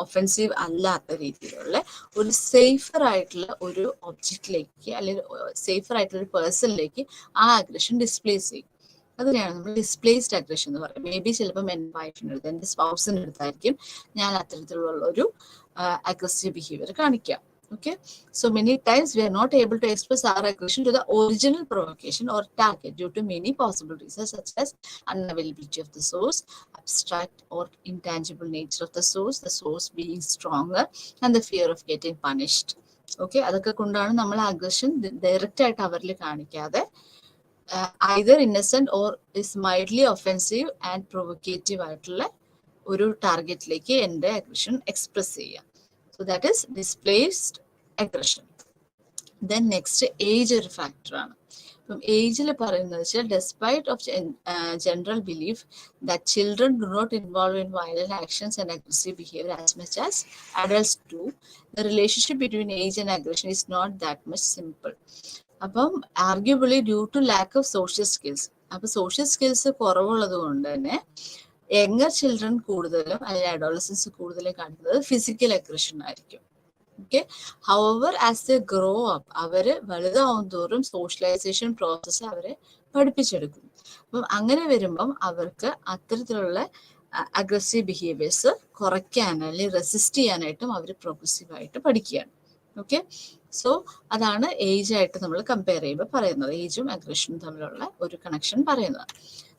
ഒഫൻസീവ് അല്ലാത്ത രീതിയിലുള്ള ഒരു സേഫർ ആയിട്ടുള്ള ഒരു ഒബ്ജക്റ്റിലേക്ക്, അല്ലെങ്കിൽ സേഫർ ആയിട്ടുള്ള ഒരു പേഴ്സണിലേക്ക് ആ അഗ്രഷൻ ഡിസ്പ്ലേസ് ചെയ്യും. അതിനെയാണ് നമ്മൾ ഡിസ്പ്ലേസ്ഡ് അഗ്രഷൻ എന്ന് പറയുന്നത്. മേ ബി ചിലപ്പം എൻ്റെ വൈഫിൻ്റെ അടുത്ത്, എൻ്റെ സ്പൗസിൻ്റെ അടുത്തായിരിക്കും ഞാൻ അത്തരത്തിലുള്ള ഒരു അഗ്രസീവ് ബിഹേവിയർ കാണിക്കാം. Okay, so many times we are not able to express our aggression to the original provocation or target due to many possible reasons, such as unavailability of the source, abstract or intangible nature of the source being stronger, and the fear of getting punished. Okay, അതൊക്കെ കൊണ്ടാണ് നമ്മൾ aggression direct ആയിട്ട് അവരിൽ കാണിക്കാതെ either innocent or is mildly offensive and provocative ആയിട്ടുള്ള ഒരു ടാർഗറ്റിലേക്ക് എൻ്റെ aggression express ചെയ്യാം. So that is displaced aggression. Then next age ഒരു ഫാക്ടറാണ്. അപ്പം ഏജിൽ പറയുന്നത് വെച്ചാൽ despite of general belief that children do not involve in violent actions and aggressive behavior as much as adults do, the relationship between age and aggression is not that much simple. അപ്പം arguably due to lack of social skills, അപ്പൊ social skills കുറവുള്ളത് കൊണ്ട് തന്നെ younger children കൂടുതലും അല്ലെങ്കിൽ adolescence കൂടുതലും കാണിക്കുന്നത് physical aggression ആയിരിക്കും. Okay, however as the grow up അവര് വലുതാവും തോറും സോഷ്യലൈസേഷൻ പ്രോസസ്സ് അവരെ പഠിപ്പിച്ചെടുക്കും. അപ്പം അങ്ങനെ വരുമ്പം അവർക്ക് അത്തരത്തിലുള്ള അഗ്രസീവ് ബിഹേവിയേഴ്സ് കുറയ്ക്കാൻ അല്ലെങ്കിൽ റെസിസ്റ്റ് ചെയ്യാനായിട്ടും അവർ പ്രോഗ്രസീവായിട്ട് പഠിക്കുകയാണ്. ഓക്കെ, സോ അതാണ് ഏജ് ആയിട്ട് നമ്മൾ കമ്പയർ ചെയ്യുമ്പോൾ പറയുന്നത്, ഏജും അഗ്രഷനും തമ്മിലുള്ള ഒരു കണക്ഷൻ പറയുന്നത്.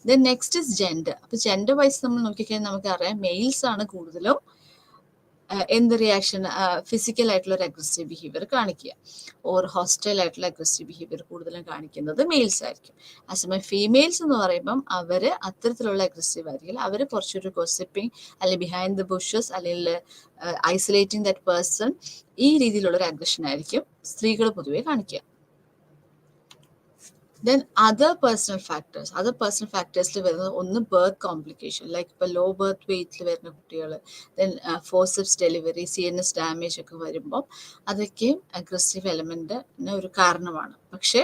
Then next is gender. അപ്പൊ ജെൻഡർ വൈസ് നമ്മൾ നോക്കിക്കഴിഞ്ഞാൽ നമുക്കറിയാം മെയിൽസ് ആണ് കൂടുതലും എന്ത് റിയാക്ഷൻ ഫിസിക്കൽ ആയിട്ടുള്ള ഒരു അഗ്രസീവ് ബിഹേവിയർ കാണിക്കുക, ഓർ ഹോസ്റ്റൈൽ ആയിട്ടുള്ള അഗ്രസീവ് ബിഹേവിയർ കൂടുതലും കാണിക്കുന്നത് മെയിൽസ് ആയിരിക്കും. അതേസമയം ഫീമെയിൽസ് എന്ന് പറയുമ്പം അവര് അത്തരത്തിലുള്ള അഗ്രസീവ് ആയിരിക്കും, അവർ കുറച്ചൊരു ഗോസിപ്പിംഗ് അല്ലെങ്കിൽ ബിഹൈൻഡ് ദ ബുഷസ് അല്ലെങ്കിൽ ഐസൊലേറ്റിംഗ് ദാറ്റ് പേഴ്സൺ, ഈ രീതിയിലുള്ള ഒരു അഗ്രഷൻ ആയിരിക്കും സ്ത്രീകൾ പൊതുവെ കാണിക്കുക. Then other personal factors വരുന്നത് ഒന്ന് ബർത്ത് കോംപ്ലിക്കേഷൻ, ലൈക്ക് ഇപ്പോൾ ലോ ബർത്ത് വെയിറ്റിൽ വരുന്ന കുട്ടികൾ, then forceps delivery, CNS damage ഒക്കെ വരുമ്പോൾ അതൊക്കെയും അഗ്രസീവ് എലമെന്റിന് ഒരു കാരണമാണ്. പക്ഷെ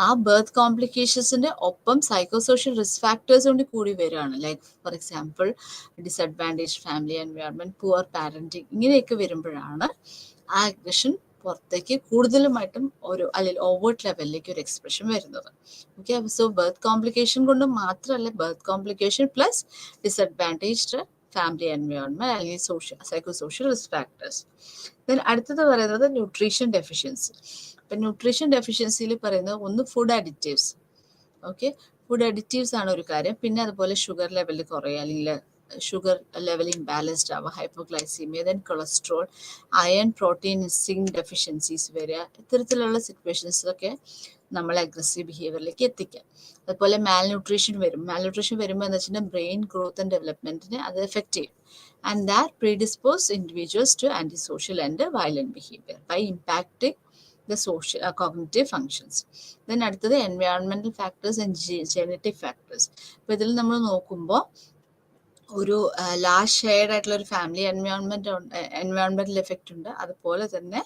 ആ ബർത്ത് കോംപ്ലിക്കേഷൻസിന്റെ ഒപ്പം സൈക്കോസോഷ്യൽ റിസ്ക് ഫാക്ടേഴ്സ് കൊണ്ട് കൂടി വരികയാണ്, like for example disadvantage family environment, poor parenting, ഇങ്ങനെയൊക്കെ വരുമ്പോഴാണ് ആ അഗ്രഷൻ പുറത്തേക്ക് കൂടുതലുമായിട്ടും ഒരു അല്ലെങ്കിൽ ഓവേർട്ട് ലെവലിലേക്ക് ഒരു എക്സ്പ്രഷൻ വരുന്നത്. ഓക്കെ, സോ ബർത്ത് കോംപ്ലിക്കേഷൻ കൊണ്ട് മാത്രമല്ല, birth complication plus disadvantaged family environment അല്ലെങ്കിൽ സൈക്കോസോഷ്യൽ റിസ്ക് ഫാക്ടേഴ്സ്. ദെൻ അടുത്തത് പറയുന്നത് ന്യൂട്രീഷൻ ഡെഫിഷ്യൻസി. ഇപ്പം ന്യൂട്രീഷൻ ഡെഫിഷ്യൻസിയിൽ പറയുന്നത് ഒന്ന് food additives. Okay, food additives ആണ് ഒരു കാര്യം. പിന്നെ അതുപോലെ ഷുഗർ ലെവൽ കുറയുക അല്ലെങ്കിൽ ഷുഗർ ലെവൽ ഇംബാലൻസ്ഡ് ആവുക, hypoglycaemia, then cholesterol, iron, protein, zinc deficiencies വരിക, ഇത്തരത്തിലുള്ള സിറ്റുവേഷൻസൊക്കെ നമ്മൾ അഗ്രസീവ് ബിഹേവിയറിലേക്ക് എത്തിക്കാം. അതുപോലെ മാൽന്യൂട്രീഷൻ വരുമ്പോൾ എന്ന് വെച്ചിട്ടുണ്ടെങ്കിൽ ബ്രെയിൻ ഗ്രോത്ത് ആൻഡ് ഡെവലപ്മെന്റിനെ അത് എഫക്ട് ചെയ്യും. And that predispose individuals to anti social and violent behaviour by impacting the social cognitive functions. Then അടുത്തത് environmental factors and genetic factors. അപ്പോൾ ഇതിൽ നമ്മൾ നോക്കുമ്പോൾ ഒരു ലാർജ് ഷെയർഡ് ആയിട്ടുള്ള ഒരു ഫാമിലി എൻവയോൺമെന്റൽ എഫക്റ്റ് ഉണ്ട്, അതുപോലെ തന്നെ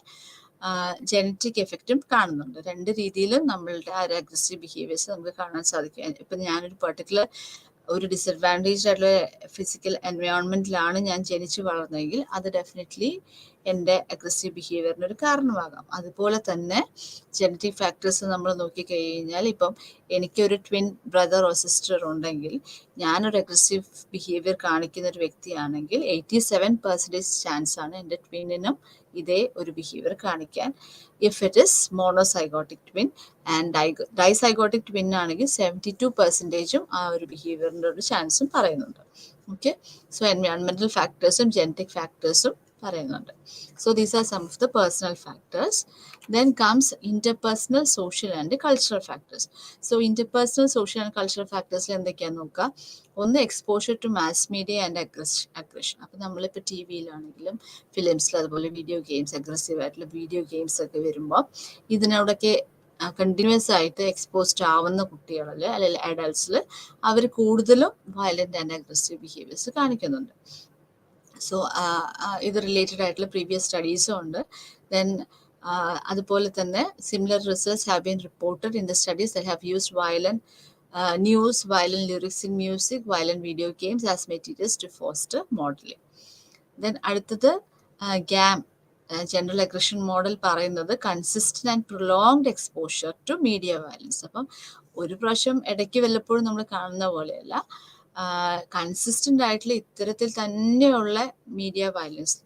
ജനറ്റിക് എഫക്റ്റും കാണുന്നുണ്ട്. രണ്ട് രീതിയിലും നമ്മളുടെ ആ ഒരു അഗ്രസീവ് ബിഹേവിയേഴ്സ് നമുക്ക് കാണാൻ സാധിക്കും. ഇപ്പം ഞാനൊരു പെർട്ടിക്കുലർ ഒരു ഡിസഡ്വാൻറ്റേജ് ആയിട്ടുള്ള ഫിസിക്കൽ എൻവയോൺമെന്റിലാണ് ഞാൻ ജനിച്ചു വളർന്നതെങ്കിൽ അത് ഡെഫിനറ്റ്ലി എൻ്റെ അഗ്രസീവ് ബിഹേവിയറിന് ഒരു കാരണമാകാം. അതുപോലെ തന്നെ ജനറ്റിക് ഫാക്ടേഴ്സ് നമ്മൾ നോക്കിക്കഴിഞ്ഞാൽ ഇപ്പം എനിക്കൊരു ട്വിൻ ബ്രദർ ഓർ സിസ്റ്റർ ഉണ്ടെങ്കിൽ ഞാനൊരു അഗ്രസീവ് ബിഹേവിയർ കാണിക്കുന്ന ഒരു വ്യക്തിയാണെങ്കിൽ 87% ചാൻസ് ആണ് എൻ്റെ ട്വിന്നിനും ഇതേ ഒരു ബിഹേവിയർ കാണിക്കാൻ, if it is monozygotic twin. And dizygotic twin ആണെങ്കിൽ 72% ആ ഒരു ബിഹേവിയറിൻ്റെ ഒരു ചാൻസും പറയുന്നുണ്ട്. ഓക്കെ, സോ എൻവയോൺമെന്റൽ ഫാക്ടേഴ്സും ജനറ്റിക് ഫാക്ടേഴ്സും പറയുന്നുണ്ട്. So these are some of the personal factors. Then comes interpersonal, social and cultural factors. So interpersonal, social and cultural factors എന്തൊക്കെയാന്ന് നോക്കുക. ഒന്ന് exposure to mass media and aggression. അപ്പം നമ്മളിപ്പോൾ ടി വിയിലാണെങ്കിലും ഫിലിംസിൽ അതുപോലെ വീഡിയോ ഗെയിംസ്, അഗ്രസീവ് ആയിട്ടുള്ള വീഡിയോ ഗെയിംസ് ഒക്കെ വരുമ്പോൾ ഇതിനോടൊക്കെ കണ്ടിന്യൂസ് ആയിട്ട് എക്സ്പോസ്ഡ് ആവുന്ന കുട്ടികളിൽ അല്ലെങ്കിൽ അഡൾട്ട്സിൽ അവർ കൂടുതലും വയലന്റ് ആൻഡ് അഗ്രസീവ് ബിഹേവിയേഴ്സ് കാണിക്കുന്നുണ്ട്. സോ ഇത് റിലേറ്റഡ് ആയിട്ടുള്ള പ്രീവിയസ് സ്റ്റഡീസും ഉണ്ട്. ദെൻ അതുപോലെ തന്നെ similar results have been reported in the studies that have used violent news, violent lyrics in music, violent video games as materials to foster modeling. Then അടുത്തത് GAM, general aggression model പറയുന്നത് consistent and prolonged exposure to media violence. അപ്പം ഒരു പ്രാവശ്യം ഇടയ്ക്ക് വല്ലപ്പോഴും നമ്മൾ കാണുന്ന പോലെയല്ല, കൺസിസ്റ്റൻ്റ് ആയിട്ടുള്ള ഇത്തരത്തിൽ തന്നെയുള്ള മീഡിയ വയലൻസ്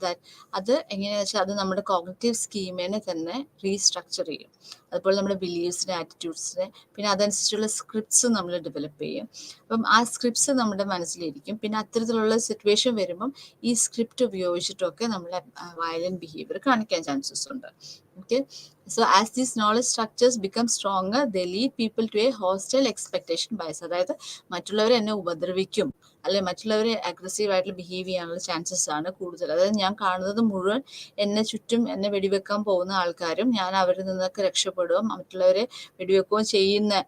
അത് എങ്ങനെയാണെന്ന് വെച്ചാൽ അത് നമ്മുടെ കോഗ്നിറ്റീവ് സ്കീമിനെ തന്നെ റീസ്ട്രക്ചർ ചെയ്യും. അതുപോലെ നമ്മുടെ ബിലീവ്സിനെ, ആറ്റിറ്റ്യൂഡ്സിനെ, പിന്നെ അതനുസരിച്ചുള്ള സ്ക്രിപ്റ്റ്സ് നമ്മൾ ഡെവലപ്പ് ചെയ്യും. അപ്പം ആ സ്ക്രിപ്റ്റ്സ് നമ്മുടെ മനസ്സിലിരിക്കും. പിന്നെ അത്തരത്തിലുള്ള സിറ്റുവേഷൻ വരുമ്പം ഈ സ്ക്രിപ്റ്റ് ഉപയോഗിച്ചിട്ടൊക്കെ നമ്മളെ വയലന്റ് ബിഹേവിയർ കാണിക്കാൻ ചാൻസസ് ഉണ്ട്. Okay, so as these knowledge structures become stronger, they lead people to a hostile expectation bias. അതായത് മറ്റുള്ളവരെ എന്നെ ഉപദ്രവിക്കും, അല്ലെ മറ്റുള്ളവരെ അഗ്രസീവ് ആയിട്ട് ബിഹേവ് ചെയ്യാനുള്ള ചാൻസസ് ആണ് കൂടുതൽ. അതായത് ഞാൻ കാണുന്നത് മുഴുവൻ എന്നെ ചുറ്റും എന്നെ വെടിവെക്കാൻ പോകുന്ന ആൾക്കാരും ഞാൻ അവരിൽ നിന്നൊക്കെ രക്ഷപ്പെടുകയും മറ്റുള്ളവരെ വെടിവെക്കുകയും ചെയ്യുന്ന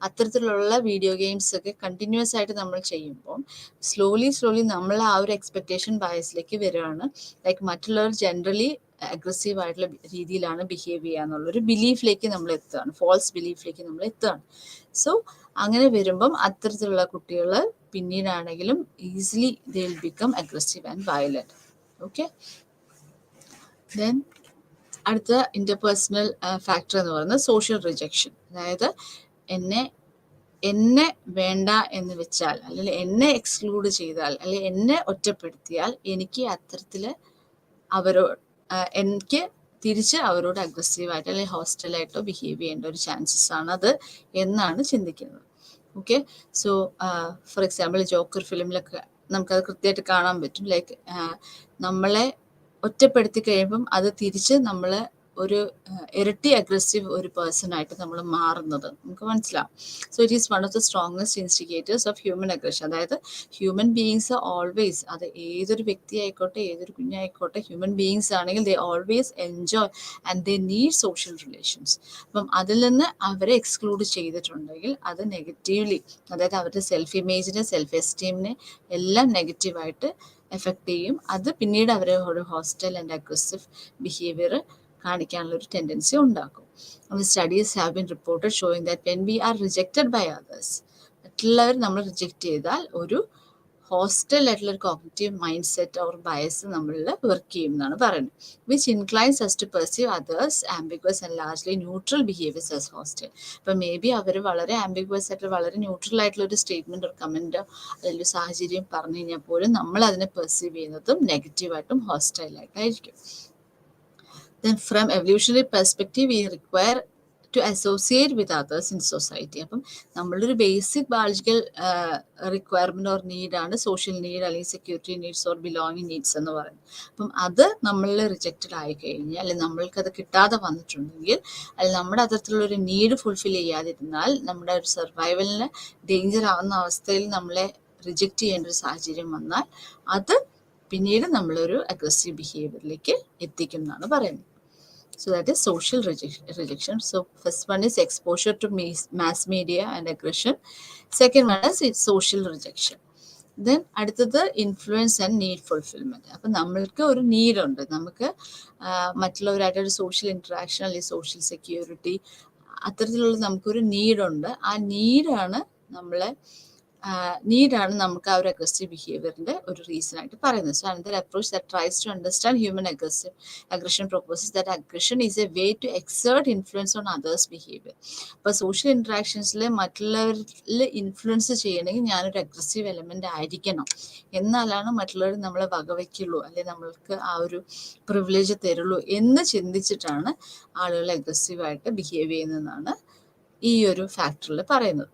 അത്തരത്തിലുള്ള വീഡിയോ ഗെയിംസ് ഒക്കെ കണ്ടിന്യൂസ് ആയിട്ട് നമ്മൾ ചെയ്യുമ്പോൾ സ്ലോലി നമ്മൾ ആ ഒരു എക്സ്പെക്ടേഷൻ ബയസിലേക്ക് വരികയാണ്. ലൈക്ക് മറ്റുള്ളവർ ജനറലി അഗ്രസീവ് ആയിട്ടുള്ള രീതിയിലാണ് ബിഹേവ് ചെയ്യുക എന്നുള്ളൊരു ബിലീഫിലേക്ക് നമ്മൾ എത്തുകയാണ്, ഫോൾസ് ബിലീഫിലേക്ക് നമ്മൾ എത്തുകയാണ്. സോ അങ്ങനെ വരുമ്പം അത്തരത്തിലുള്ള കുട്ടികൾ പിന്നീടാണെങ്കിലും easily they will become aggressive and violent. Okay, then അടുത്ത ഇന്റർപേഴ്സണൽ ഫാക്ടർ എന്ന് പറയുന്നത് സോഷ്യൽ റിജക്ഷൻ. അതായത് എന്നെ വേണ്ട എന്ന് വെച്ചാൽ, അല്ലെങ്കിൽ എന്നെ എക്സ്ക്ലൂഡ് ചെയ്താൽ, അല്ലെങ്കിൽ എന്നെ ഒറ്റപ്പെടുത്തിയാൽ എനിക്ക് അത്തരത്തിൽ എനിക്ക് തിരിച്ച് അവരോട് അഗ്രസീവായിട്ട് അല്ലെങ്കിൽ ഹോസ്റ്റലായിട്ടോ ബിഹേവ് ചെയ്യേണ്ട ഒരു ചാൻസസ് ആണ് അത് എന്നാണ് ചിന്തിക്കുന്നത്. Okay, so for example Joker ഫിലിമിലൊക്കെ നമുക്കത് കൃത്യമായിട്ട് കാണാൻ പറ്റും. ലൈക്ക് നമ്മളെ ഒറ്റപ്പെടുത്തി കഴിയുമ്പം അത് തിരിച്ച് നമ്മൾ ഒരു ഇരട്ടി അഗ്രസീവ് ഒരു പേഴ്സൺ ആയിട്ട് നമ്മൾ മാറുന്നത് നമുക്ക് മനസ്സിലാവും. So it is one of the strongest instigators of human aggression. അതായത് ഹ്യൂമൻ ബീയിങ്സ് ഓൾവേസ്, അത് ഏതൊരു വ്യക്തി ആയിക്കോട്ടെ, ഏതൊരു കുഞ്ഞായിക്കോട്ടെ, ഹ്യൂമൻ ബീയിങ്സ് ആണെങ്കിൽ they always enjoy and they need social relations. അപ്പം അതിൽ നിന്ന് അവരെ എക്സ്ക്ലൂഡ് ചെയ്തിട്ടുണ്ടെങ്കിൽ അത് നെഗറ്റീവ്ലി, അതായത് അവരുടെ സെൽഫ് ഇമേജിനെ, സെൽഫ് എസ്റ്റീമിനെ എല്ലാം നെഗറ്റീവായിട്ട് എഫക്റ്റ് ചെയ്യും. അത് പിന്നീട് അവരെ ഒരു ഹോസ്റ്റൽ ആൻഡ് അഗ്രസീവ് ബിഹേവിയർ കാണിക്കാനുള്ള ഒരു ടെൻഡൻസി ഉണ്ടാക്കും. Studies have been reported showing that when we are rejected by others, മറ്റുള്ളവർ നമ്മൾ റിജക്റ്റ് ചെയ്താൽ ഒരു ഹോസ്റ്റൽ ആയിട്ടുള്ള ഒരു cognitive mind set or bias നമ്മളിൽ വർക്ക് ചെയ്യും എന്നാണ് പറയുന്നത്. Which inclines us to perceive others ambiguous and largely neutral behaviours as hostile. അപ്പം മേ ബി അവർ വളരെ ആംബിഗ്വസ് ആയിട്ട് വളരെ ന്യൂട്രൽ ആയിട്ടുള്ള ഒരു സ്റ്റേറ്റ്മെന്റ് ഒരു കമന്റോ അല്ലെങ്കിൽ സാഹചര്യം പറഞ്ഞു കഴിഞ്ഞാൽ പോലും നമ്മൾ അതിനെ പെർസീവ് ചെയ്യുന്നതും നെഗറ്റീവായിട്ടും ഹോസ്റ്റൈലായിട്ടായിരിക്കും. Then from evolutionary perspective we require to associate with others in society. അപ്പം നമ്മളുടെ ഒരു ബേസിക് ബയോളജിക്കൽ റിക്വയർമെന്റ് ഓർ നീഡാണ് സോഷ്യൽ നീഡ്, അല്ലെങ്കിൽ security needs or belonging needs എന്ന് പറയുന്നത്. അപ്പം അത് നമ്മളിൽ റിജക്റ്റഡ് ആയി കഴിഞ്ഞാൽ, അല്ലെങ്കിൽ നമ്മൾക്കത് കിട്ടാതെ വന്നിട്ടുണ്ടെങ്കിൽ, അല്ലെങ്കിൽ നമ്മുടെ അത്തരത്തിലുള്ളൊരു നീഡ് ഫുൾഫിൽ ചെയ്യാതിരുന്നാൽ നമ്മുടെ ഒരു സർവൈവലിന് ഡേഞ്ചർ ആവുന്ന അവസ്ഥയിൽ നമ്മളെ റിജക്റ്റ് ചെയ്യേണ്ട ഒരു സാഹചര്യം വന്നാൽ അത് പിന്നീട് നമ്മളൊരു അഗ്രസീവ് ബിഹേവിയറിലേക്ക് എത്തിക്കും എന്നാണ് പറയുന്നത്. So that is social rejection. So first one is exposure to mass media and aggression. Second one is social rejection. Then അടുത്തത് ഇൻഫ്ലുവൻസ് ആൻഡ് നീഡ് ഫുൾഫിൽമെന്റ്. അപ്പം നമ്മൾക്ക് ഒരു നീഡുണ്ട്, നമുക്ക് മറ്റുള്ളവരായിട്ടൊരു സോഷ്യൽ ഇൻട്രാക്ഷൻ അല്ലെങ്കിൽ സോഷ്യൽ സെക്യൂരിറ്റി അത്തരത്തിലുള്ള നമുക്കൊരു നീഡുണ്ട്. ആ നീഡാണ് നമുക്ക് ആ ഒരു അഗ്രസീവ് ബിഹേവിയറിന്റെ ഒരു റീസൺ ആയിട്ട് പറയുന്നത്. So another approach that tries to understand human aggression proposes that aggression is a way to exert influence on others behaviour. അപ്പോൾ സോഷ്യൽ ഇൻട്രാക്ഷൻസിൽ മറ്റുള്ളവരിൽ ഇൻഫ്ലുവൻസ് ചെയ്യണമെങ്കിൽ ഞാനൊരു അഗ്രസീവ് എലമെന്റ് ആയിരിക്കണം, എന്നാലാണ് മറ്റുള്ളവർ നമ്മളെ വകവയ്ക്കുള്ളൂ, അല്ലെങ്കിൽ നമ്മൾക്ക് ആ ഒരു പ്രിവിലേജ് തരുള്ളൂ എന്ന് ചിന്തിച്ചിട്ടാണ് ആളുകൾ അഗ്രസീവായിട്ട് ബിഹേവ് ചെയ്യുന്നതെന്നാണ് ഈ ഒരു ഫാക്ടറിൽ പറയുന്നത്.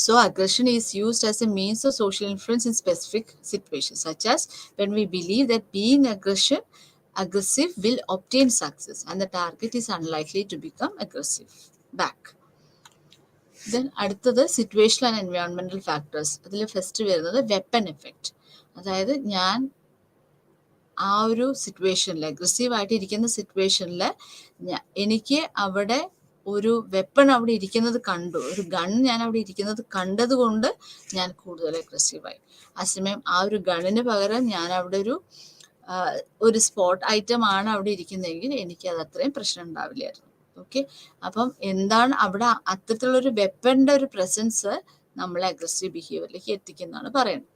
So aggression is used as a means of social influence in specific situations, such as when we believe that being aggressive will obtain success and the target is unlikely to become aggressive back. Then അടുത്തത് situational and environmental factors. അതിൽ first വരുന്നത് weapon effect. അതായത് ഞാൻ ആ ഒരു സിറ്റുവേഷനിൽ aggressive ആയിട്ട് ഇരിക്കുന്ന സിറ്റുവേഷനിൽ എനിക്ക് അവിടെ ഒരു വെപ്പൺ അവിടെ ഇരിക്കുന്നത് കണ്ടു, ഒരു ഗൺ ഞാൻ അവിടെ ഇരിക്കുന്നത് കണ്ടത് കൊണ്ട് ഞാൻ കൂടുതൽ അഗ്രസീവായി. അസമയം ആ ഒരു ഗണ്ണിന് പകരം ഞാൻ അവിടെ ഒരു സ്പോട്ട് ഐറ്റം ആണ് അവിടെ ഇരിക്കുന്നതെങ്കിൽ എനിക്ക് അത് അത്രയും പ്രശ്നം ഉണ്ടാവില്ലായിരുന്നു. ഓക്കെ, അപ്പം എന്താണ് അവിടെ അത്തരത്തിലുള്ളൊരു വെപ്പണിന്റെ ഒരു പ്രസൻസ് നമ്മളെ അഗ്രസീവ് ബിഹേവിയറിലേക്ക് എത്തിക്കുന്നതാണ് പറയുന്നത്.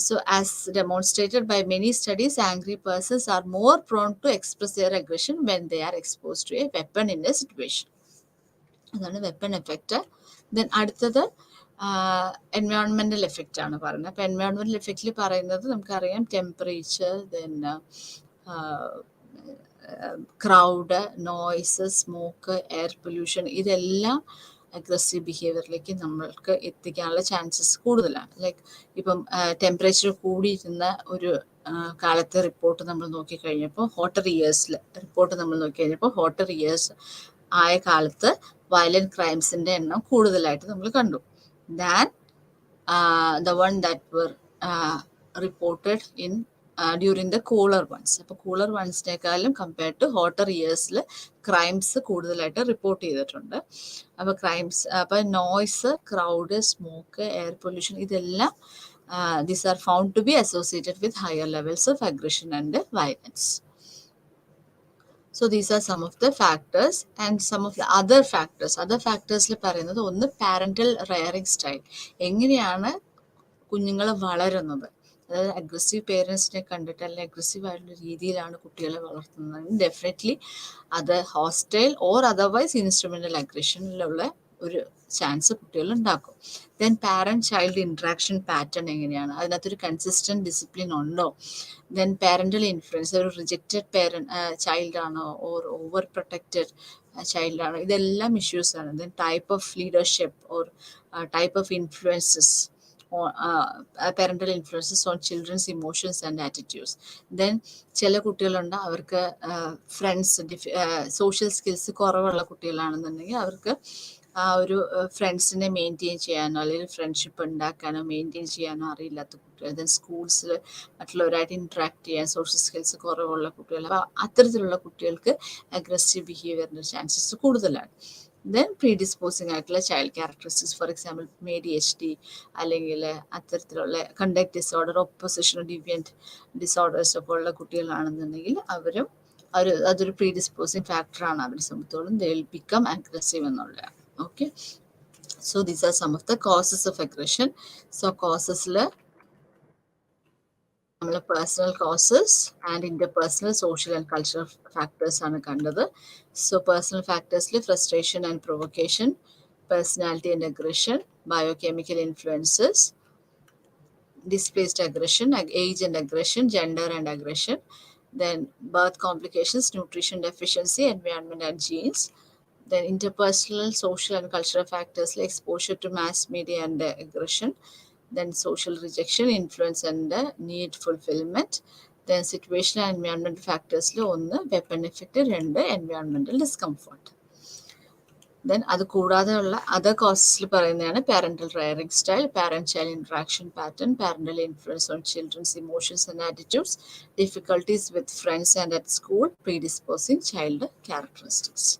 So as demonstrated by many studies, angry persons are more prone to express their aggression when they are exposed to a weapon in a situation. അതാണ് വെപ്പൺ എഫക്റ്റ്. ദെൻ അടുത്തത് environmental effect ആണ് പറയുന്നത്. അപ്പോൾ environmental എഫക്റ്റിൽ പറയുന്നത് നമുക്കറിയാം temperature, then crowd, noise, smoke, air pollution, ഇതെല്ലാം aggressive ബിഹേവിയറിലേക്ക് നമ്മൾക്ക് എത്തിക്കാനുള്ള ചാൻസസ് കൂടുതലാണ്. ലൈക്ക് ഇപ്പം ടെമ്പറേച്ചർ കൂടിയിരുന്ന ഒരു കാലത്തെ റിപ്പോർട്ട് നമ്മൾ നോക്കിക്കഴിഞ്ഞപ്പോൾ ഹോട്ടർ ഇയേഴ്സ് ആയ കാലത്ത് വയലന്റ് ക്രൈംസിൻ്റെ എണ്ണം കൂടുതലായിട്ട് നമ്മൾ കണ്ടു than the one that were reported in during the cooler ones. അപ്പോൾ കൂളർ വൺസിനേക്കാളും കമ്പയർഡ് ടു ഹോട്ടർ ഇയേഴ്സിൽ ക്രൈംസ് കൂടുതലായിട്ട് റിപ്പോർട്ട് ചെയ്തിട്ടുണ്ട്. അപ്പോൾ അപ്പോൾ noise, crowd, smoke, air pollution, ഇതെല്ലാം these are found to be associated with higher levels of aggression and violence. So these are some of the factors and some of the other factors. Other factors പറയുന്നത് ഒന്ന് parental rearing style, എങ്ങനെയാണ് കുഞ്ഞുങ്ങൾ വളരുന്നത്. അതായത് aggressive പേരൻസിനെ കണ്ടിട്ട് അല്ലെങ്കിൽ aggressive ആയിട്ടുള്ള രീതിയിലാണ് കുട്ടികളെ വളർത്തുന്നത്. ഡെഫിനറ്റ്ലി അത് ഹോസ്റ്റൈൽ ഓർ അതർവൈസ് ഇൻസ്ട്രുമെന്റൽ അഗ്രഷനിലുള്ള ഒരു ചാൻസ് കുട്ടികൾ ഉണ്ടാക്കും. Then parent child interaction pattern എങ്ങനെയാണ്, അതിനകത്തൊരു കൺസിസ്റ്റന്റ് ഡിസിപ്ലിൻ ഉണ്ടോ. ദെൻ പാരന്റൽ ഇൻഫ്ലുവൻസ്, ഒരു റിജക്റ്റഡ് ചൈൽഡ് ആണോ ഓർ ഓവർ പ്രൊട്ടക്റ്റഡ് ചൈൽഡ് ആണോ, ഇതെല്ലാം ഇഷ്യൂസ് ആണ്. Then type of leadership or type of influences, parental influences on children's emotions and attitudes. Then ചില കുട്ടികളുണ്ട് അവർക്ക് ഫ്രണ്ട്സ്, സോഷ്യൽ സ്കിൽസ് കുറവുള്ള കുട്ടികളാണെന്നുണ്ടെങ്കിൽ അവർക്ക് ആ ഒരു ഫ്രണ്ട്സിനെ മെയിൻറ്റെയിൻ ചെയ്യാനോ അല്ലെങ്കിൽ ഫ്രണ്ട്ഷിപ്പ് ഉണ്ടാക്കാനോ മെയിൻറ്റെയിൻ ചെയ്യാനോ അറിയില്ലാത്ത കുട്ടികൾ. ദെൻ സ്കൂൾസിൽ മറ്റുള്ളവരായിട്ട് ഇൻട്രാക്ട് ചെയ്യാൻ സോഷ്യൽ സ്കിൽസ് കുറവുള്ള കുട്ടികൾ. അപ്പോൾ അത്തരത്തിലുള്ള കുട്ടികൾക്ക് അഗ്രസീവ് ബിഹേവിയറിൻ്റെ ചാൻസസ് കൂടുതലാണ്. ദെൻ പ്രീഡിസ്പോസിങ് ആയിട്ടുള്ള child characteristics, for example ADHD അല്ലെങ്കിൽ അത്തരത്തിലുള്ള conduct disorder, opposition deviant disorders ഒക്കെ ഉള്ള കുട്ടികളാണെന്നുണ്ടെങ്കിൽ അതൊരു പ്രീഡിസ്പോസിങ് ഫാക്ടറാണ് അവരെ സംബന്ധിച്ചോളം. ദേ വിൽ ബിക്കം അഗ്രസീവ് എന്നുള്ളതാണ്. Okay, so these are some of the causes of aggression. So കോസസിൽ നമ്മൾ personal causes and interpersonal, social and cultural factors ആണ് കണ്ടത്. സോ പേഴ്സണൽ ഫാക്ടേഴ്സിൽ frustration and provocation, personality and aggression, biochemical influences, displaced aggression, age and aggression, gender and aggression, then birth complications, nutrition deficiency, environment and genes, then interpersonal, social and cultural factors like exposure to mass media and aggression, then social rejection, influence and need fulfillment, then situational and environmental factors ഒന്ന് weapon effect, രണ്ട് environmental discomfort. Then അത് കൂടാതെ ഉള്ള other കോസസിൽ പറയുന്നതാണ് parental rearing style, parent child interaction pattern, parental influence on children's emotions and attitudes, difficulties with friends and at school, predisposing child characteristics.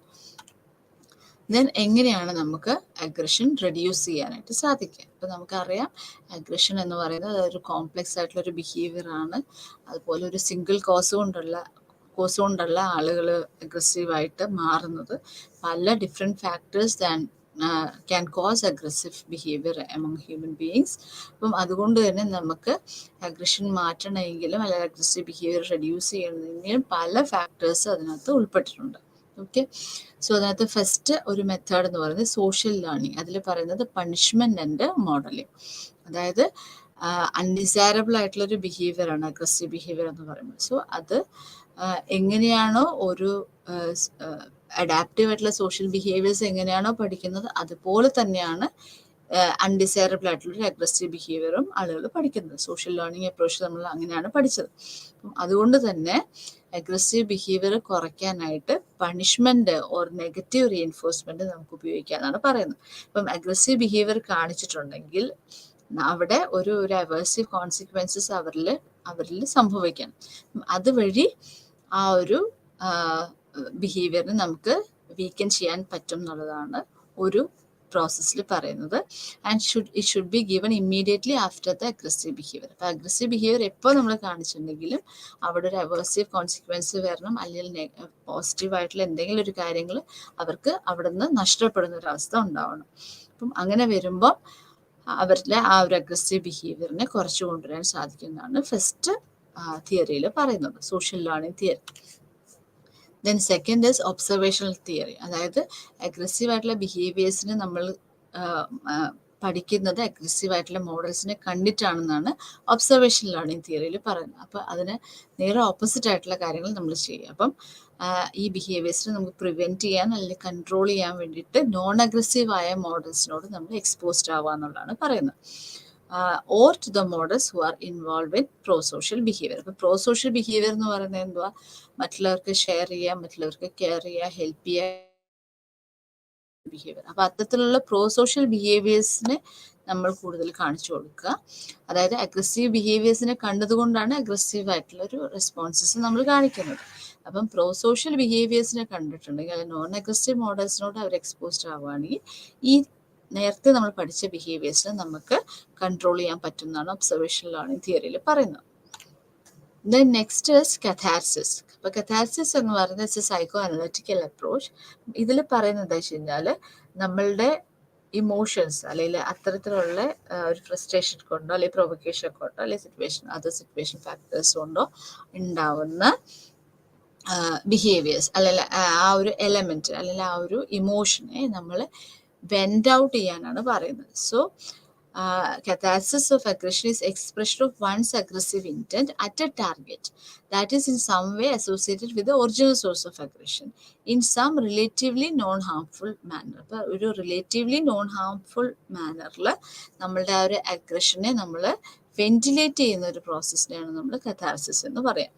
Then എങ്ങനെയാണ് നമുക്ക് aggression reduce ചെയ്യാനായിട്ട് സാധിക്കുക? ഇപ്പം നമുക്കറിയാം അഗ്രഷൻ എന്ന് പറയുന്നത് ഒരു കോംപ്ലെക്സ് ആയിട്ടുള്ള ഒരു ബിഹേവിയർ ആണ്. അതുപോലെ ഒരു സിംഗിൾ കോസ് കൊണ്ടുള്ള ആളുകൾ അഗ്രസീവായിട്ട് മാറുന്നത് പല different factors can cos aggressive behaviour among human beings. അപ്പം അതുകൊണ്ട് തന്നെ നമുക്ക് അഗ്രഷൻ മാറ്റണമെങ്കിലും അല്ലെങ്കിൽ അഗ്രസീവ് ബിഹേവിയർ റെഡ്യൂസ് ചെയ്യണമെങ്കിലും പല ഫാക്ടേഴ്സ് അതിനകത്ത് ഉൾപ്പെട്ടിട്ടുണ്ട്. ഓക്കെ, സോ അതിനകത്ത് ഫസ്റ്റ് ഒരു മെത്തേഡ് എന്ന് പറയുന്നത് സോഷ്യൽ ലേണിംഗ്. അതിൽ പറയുന്നത് പണിഷ്മെന്റ് ആൻഡ് മോഡലിംഗ്. അതായത് അൺഡിസൈറബിൾ ആയിട്ടുള്ളൊരു ബിഹേവിയർ ആണ് അഗ്രസീവ് ബിഹേവിയർ എന്ന് പറയുന്നത്. സോ അത് എങ്ങനെയാണോ ഒരു അഡാപ്റ്റീവ് ആയിട്ടുള്ള സോഷ്യൽ ബിഹേവിയേഴ്സ് എങ്ങനെയാണോ പഠിക്കുന്നത് അതുപോലെ തന്നെയാണ് അൺഡിസൈറബിൾ ആയിട്ടുള്ളൊരു അഗ്രസീവ് ബിഹേവിയറും ആളുകൾ പഠിക്കുന്നത്. സോഷ്യൽ ലേണിംഗ് അപ്രോച്ച് നമ്മൾ അങ്ങനെയാണ് പഠിച്ചത്. അതുകൊണ്ട് തന്നെ അഗ്രസീവ് ബിഹേവിയർ കുറയ്ക്കാനായിട്ട് പണിഷ്മെന്റ് ഓർ നെഗറ്റീവ് റീഎൻഫോഴ്സ്മെന്റ് നമുക്ക് ഉപയോഗിക്കാന്നാണ് പറയുന്നത്. അപ്പം അഗ്രസീവ് ബിഹേവിയർ കാണിച്ചിട്ടുണ്ടെങ്കിൽ അവിടെ ഒരു അവേഴ്സീവ് കോൺസിക്വൻസസ് അവരിൽ സംഭവിക്കണം. അതുവഴി ആ ഒരു ബിഹേവിയറിനെ നമുക്ക് വീക്കൻ ചെയ്യാൻ പറ്റും എന്നുള്ളതാണ് ഒരു പ്രോസസ്സിൽ പറയുന്നത്. And it should be given immediately after the aggressive behaviour. അപ്പോൾ അഗ്രസീവ് ബിഹേവിയർ എപ്പോൾ നമ്മൾ കാണിച്ചിട്ടുണ്ടെങ്കിലും അവിടെ ഒരു അവേഴ്സീവ് കോൺസിക്വൻസ് വരണം, അല്ലെങ്കിൽ പോസിറ്റീവായിട്ടുള്ള എന്തെങ്കിലും ഒരു കാര്യങ്ങൾ അവർക്ക് അവിടെ നിന്ന് നഷ്ടപ്പെടുന്ന ഒരവസ്ഥ ഉണ്ടാവണം. അപ്പം അങ്ങനെ വരുമ്പോൾ അവരുടെ ആ ഒരു അഗ്രസീവ് ബിഹേവിയറിനെ കുറച്ച് കൊണ്ടുവരാൻ സാധിക്കുന്നതാണ് ഫസ്റ്റ് തിയറിയിൽ പറയുന്നത്, social learning theory. Then second is observational theory. അതായത് അഗ്രസീവ് ആയിട്ടുള്ള ബിഹേവിയേഴ്സിന് നമ്മൾ പഠിക്കുന്നത് അഗ്രസീവ് ആയിട്ടുള്ള മോഡൽസിനെ കണ്ടിട്ടാണെന്നാണ് ഒബ്സർവേഷൻ ലേണിംഗ് തിയറിയിൽ പറയുന്നത്. അപ്പോൾ അതിന് നേരെ ഓപ്പോസിറ്റ് ആയിട്ടുള്ള കാര്യങ്ങൾ നമ്മൾ ചെയ്യുക. അപ്പം ഈ ബിഹേവിയേഴ്സിനെ നമുക്ക് പ്രിവെൻറ്റ് ചെയ്യാൻ അല്ലെങ്കിൽ കൺട്രോൾ ചെയ്യാൻ വേണ്ടിയിട്ട് നോൺ അഗ്രസീവ് ആയ മോഡൽസിനോട് നമ്മൾ എക്സ്പോസ്ഡ് ആവുക എന്നുള്ളതാണ് പറയുന്നത്. Or to the models who are involve in pro social behaviour. അപ്പോൾ പ്രോ സോഷ്യൽ ബിഹേവിയർ എന്ന് പറയുന്നത് എന്തുവാ? മറ്റുള്ളവർക്ക് ഷെയർ ചെയ്യുക, മറ്റുള്ളവർക്ക് കെയർ ചെയ്യുക, ഹെൽപ്പ് ചെയ്യുക ബിഹേവിയർ. അപ്പൊ അത്തരത്തിലുള്ള പ്രോ സോഷ്യൽ ബിഹേവിയേഴ്സിനെ നമ്മൾ കൂടുതൽ കാണിച്ചു കൊടുക്കുക. അതായത് അഗ്രസീവ് ബിഹേവിയേഴ്സിനെ കണ്ടതുകൊണ്ടാണ് അഗ്രസീവ് ആയിട്ടുള്ള ഒരു റെസ്പോൺസസ് നമ്മൾ കാണിക്കുന്നത്. അപ്പം പ്രോ സോഷ്യൽ ബിഹേവിയേഴ്സിനെ കണ്ടിട്ടുണ്ടെങ്കിൽ അല്ലെങ്കിൽ നോൺ അഗ്രസീവ് മോഡൽസിനോട് അവർ എക്സ്പോസ്ഡ് ആവുകയാണെങ്കിൽ ഈ നേരത്തെ നമ്മൾ പഠിച്ച ബിഹേവിയേഴ്സിനെ നമുക്ക് കൺട്രോൾ ചെയ്യാൻ പറ്റുന്നതാണ് ഒബ്സർവേഷൻ ലേണിംഗ് തിയറിയിൽ പറയുന്നത്. Then next is catharsis. അപ്പോൾ കഥാർസിസ് എന്ന് പറയുന്നത് it's A psycho analytical approach. ഇതിൽ പറയുന്നത് എന്താ വെച്ച് കഴിഞ്ഞാൽ നമ്മളുടെ ഇമോഷൻസ് അല്ലെങ്കിൽ അത്തരത്തിലുള്ള ഒരു ഫ്രസ്ട്രേഷൻ കൊണ്ടോ അല്ലെങ്കിൽ പ്രൊവക്കേഷൻ കൊണ്ടോ അല്ലെങ്കിൽ അതർ സിറ്റുവേഷൻ ഫാക്ടേഴ്സ് കൊണ്ടോ ഉണ്ടാവുന്ന ബിഹേവിയേഴ്സ് അല്ലെങ്കിൽ ആ ഒരു എലമെന്റ് അല്ലെങ്കിൽ ആ ഒരു ഇമോഷനെ നമ്മൾ വെൻഡ് ഔട്ട് ചെയ്യാനാണ് പറയുന്നത്. So catharsis of aggression is expression of one's aggressive intent at a target that is in some way associated with the original source of aggression in some relatively non-harmful manner. അപ്പോൾ ഒരു relatively non harmful മാനറിൽ നമ്മളുടെ ആ ഒരു അഗ്രഷനെ നമ്മൾ ventilate ചെയ്യുന്ന ഒരു പ്രോസസ്സിനെയാണ് നമ്മൾ catharsis എന്ന് പറയാം.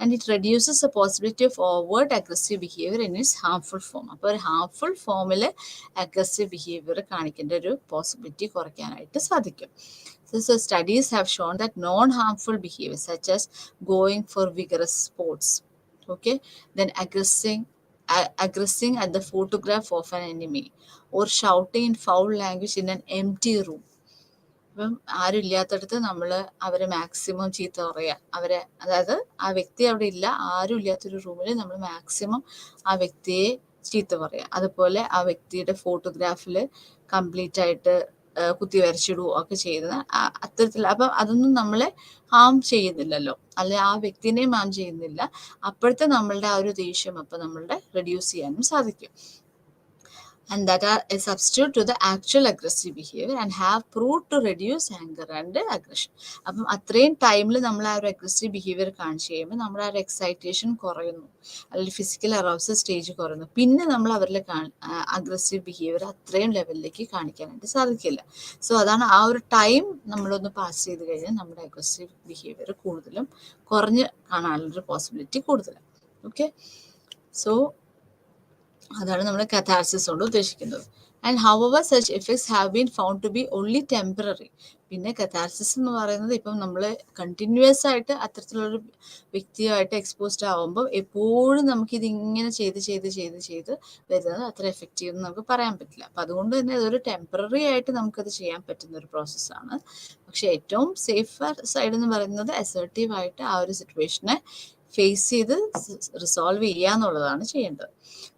And it reduces a possibility of overt aggressive behaviour in its harmful form. അപ്പോൾ ഒരു ഹാംഫുൾ ഫോമിൽ അഗ്രസീവ് ബിഹേവിയർ കാണിക്കേണ്ട ഒരു പോസിബിലിറ്റി കുറയ്ക്കാനായിട്ട് സാധിക്കും. So studies have shown that non-harmful behaviors such as going for vigorous sports, okay, then aggressing at the photograph of an enemy or shouting in foul language in an empty room. അപ്പം ആരും ഇല്ലാത്തടത്ത് നമ്മൾ അവരെ maximum ചീത്ത പറയുക, അവരെ അതായത് ആ വ്യക്തി അവിടെ ഇല്ല, ആരും ഇല്ലാത്തൊരു റൂമിൽ നമ്മൾ മാക്സിമം ആ വ്യക്തിയെ ചീത്ത പറയുക. അതുപോലെ ആ വ്യക്തിയുടെ ഫോട്ടോഗ്രാഫിൽ കംപ്ലീറ്റ് ആയിട്ട് കുത്തി വരച്ചിടുകയോ ഒക്കെ ചെയ്യുന്ന അത്തരത്തിൽ. അപ്പം അതൊന്നും നമ്മളെ ഹാം ചെയ്യുന്നില്ലല്ലോ, അല്ലെ ആ വ്യക്തിനെയും ഹാം ചെയ്യുന്നില്ല. അപ്പോഴത്തെ നമ്മളുടെ ആ ഒരു ദേഷ്യം അപ്പം നമ്മളുടെ റെഡ്യൂസ് ചെയ്യാനും സാധിക്കും. And that are a substitute to the actual aggressive behavior and have proved to reduce anger and aggression. അപ്പം അത്രയും ടൈമിൽ നമ്മൾ ആ ഒരു അഗ്രസീവ് ബിഹേവിയർ കാണിച്ചു കഴിയുമ്പോൾ നമ്മുടെ ആ ഒരു എക്സൈറ്റേഷൻ കുറയുന്നു, അല്ലെങ്കിൽ ഫിസിക്കൽ അറൗസൽ സ്റ്റേജ് കുറയുന്നു. പിന്നെ നമ്മൾ അവരിൽ അഗ്രസീവ് ബിഹേവിയർ അത്രയും ലെവലിലേക്ക് കാണിക്കാനായിട്ട് സാധിക്കില്ല. സോ അതാണ് ആ ഒരു ടൈം നമ്മളൊന്ന് പാസ് ചെയ്ത് കഴിഞ്ഞാൽ നമ്മുടെ അഗ്രസീവ് ബിഹേവിയർ കൂടുതലും കുറഞ്ഞ് കാണാനുള്ളൊരു പോസിബിലിറ്റി കൂടുതലാണ്. ഓക്കെ, സോ അതാണ് നമ്മൾ കഥാർസിസ് കൊണ്ട് ഉദ്ദേശിക്കുന്നത്. And however such effects have been found to be only temporary. പിന്നെ കഥാർസിസ് എന്ന് പറയുന്നത് ഇപ്പം നമ്മൾ കണ്ടിന്യൂസ് ആയിട്ട് അത്തരത്തിലുള്ളൊരു വ്യക്തിയുമായിട്ട് എക്സ്പോസ്ഡ് ആവുമ്പോൾ എപ്പോഴും നമുക്കിത് ഇങ്ങനെ ചെയ്ത് വരുന്നത് അത്ര എഫക്റ്റീവ് എന്ന് നമുക്ക് പറയാൻ പറ്റില്ല. അപ്പം അതുകൊണ്ട് തന്നെ ഇതൊരു ടെമ്പററി ആയിട്ട് നമുക്കത് ചെയ്യാൻ പറ്റുന്ന ഒരു പ്രോസസ്സാണ്. പക്ഷെ ഏറ്റവും സേഫർ സൈഡ് എന്ന് പറയുന്നത് അസർട്ടീവായിട്ട് ആ ഒരു സിറ്റുവേഷനെ ഫേസ് ചെയ്ത് റിസോൾവ് ചെയ്യുക എന്നുള്ളതാണ് ചെയ്യേണ്ടത്.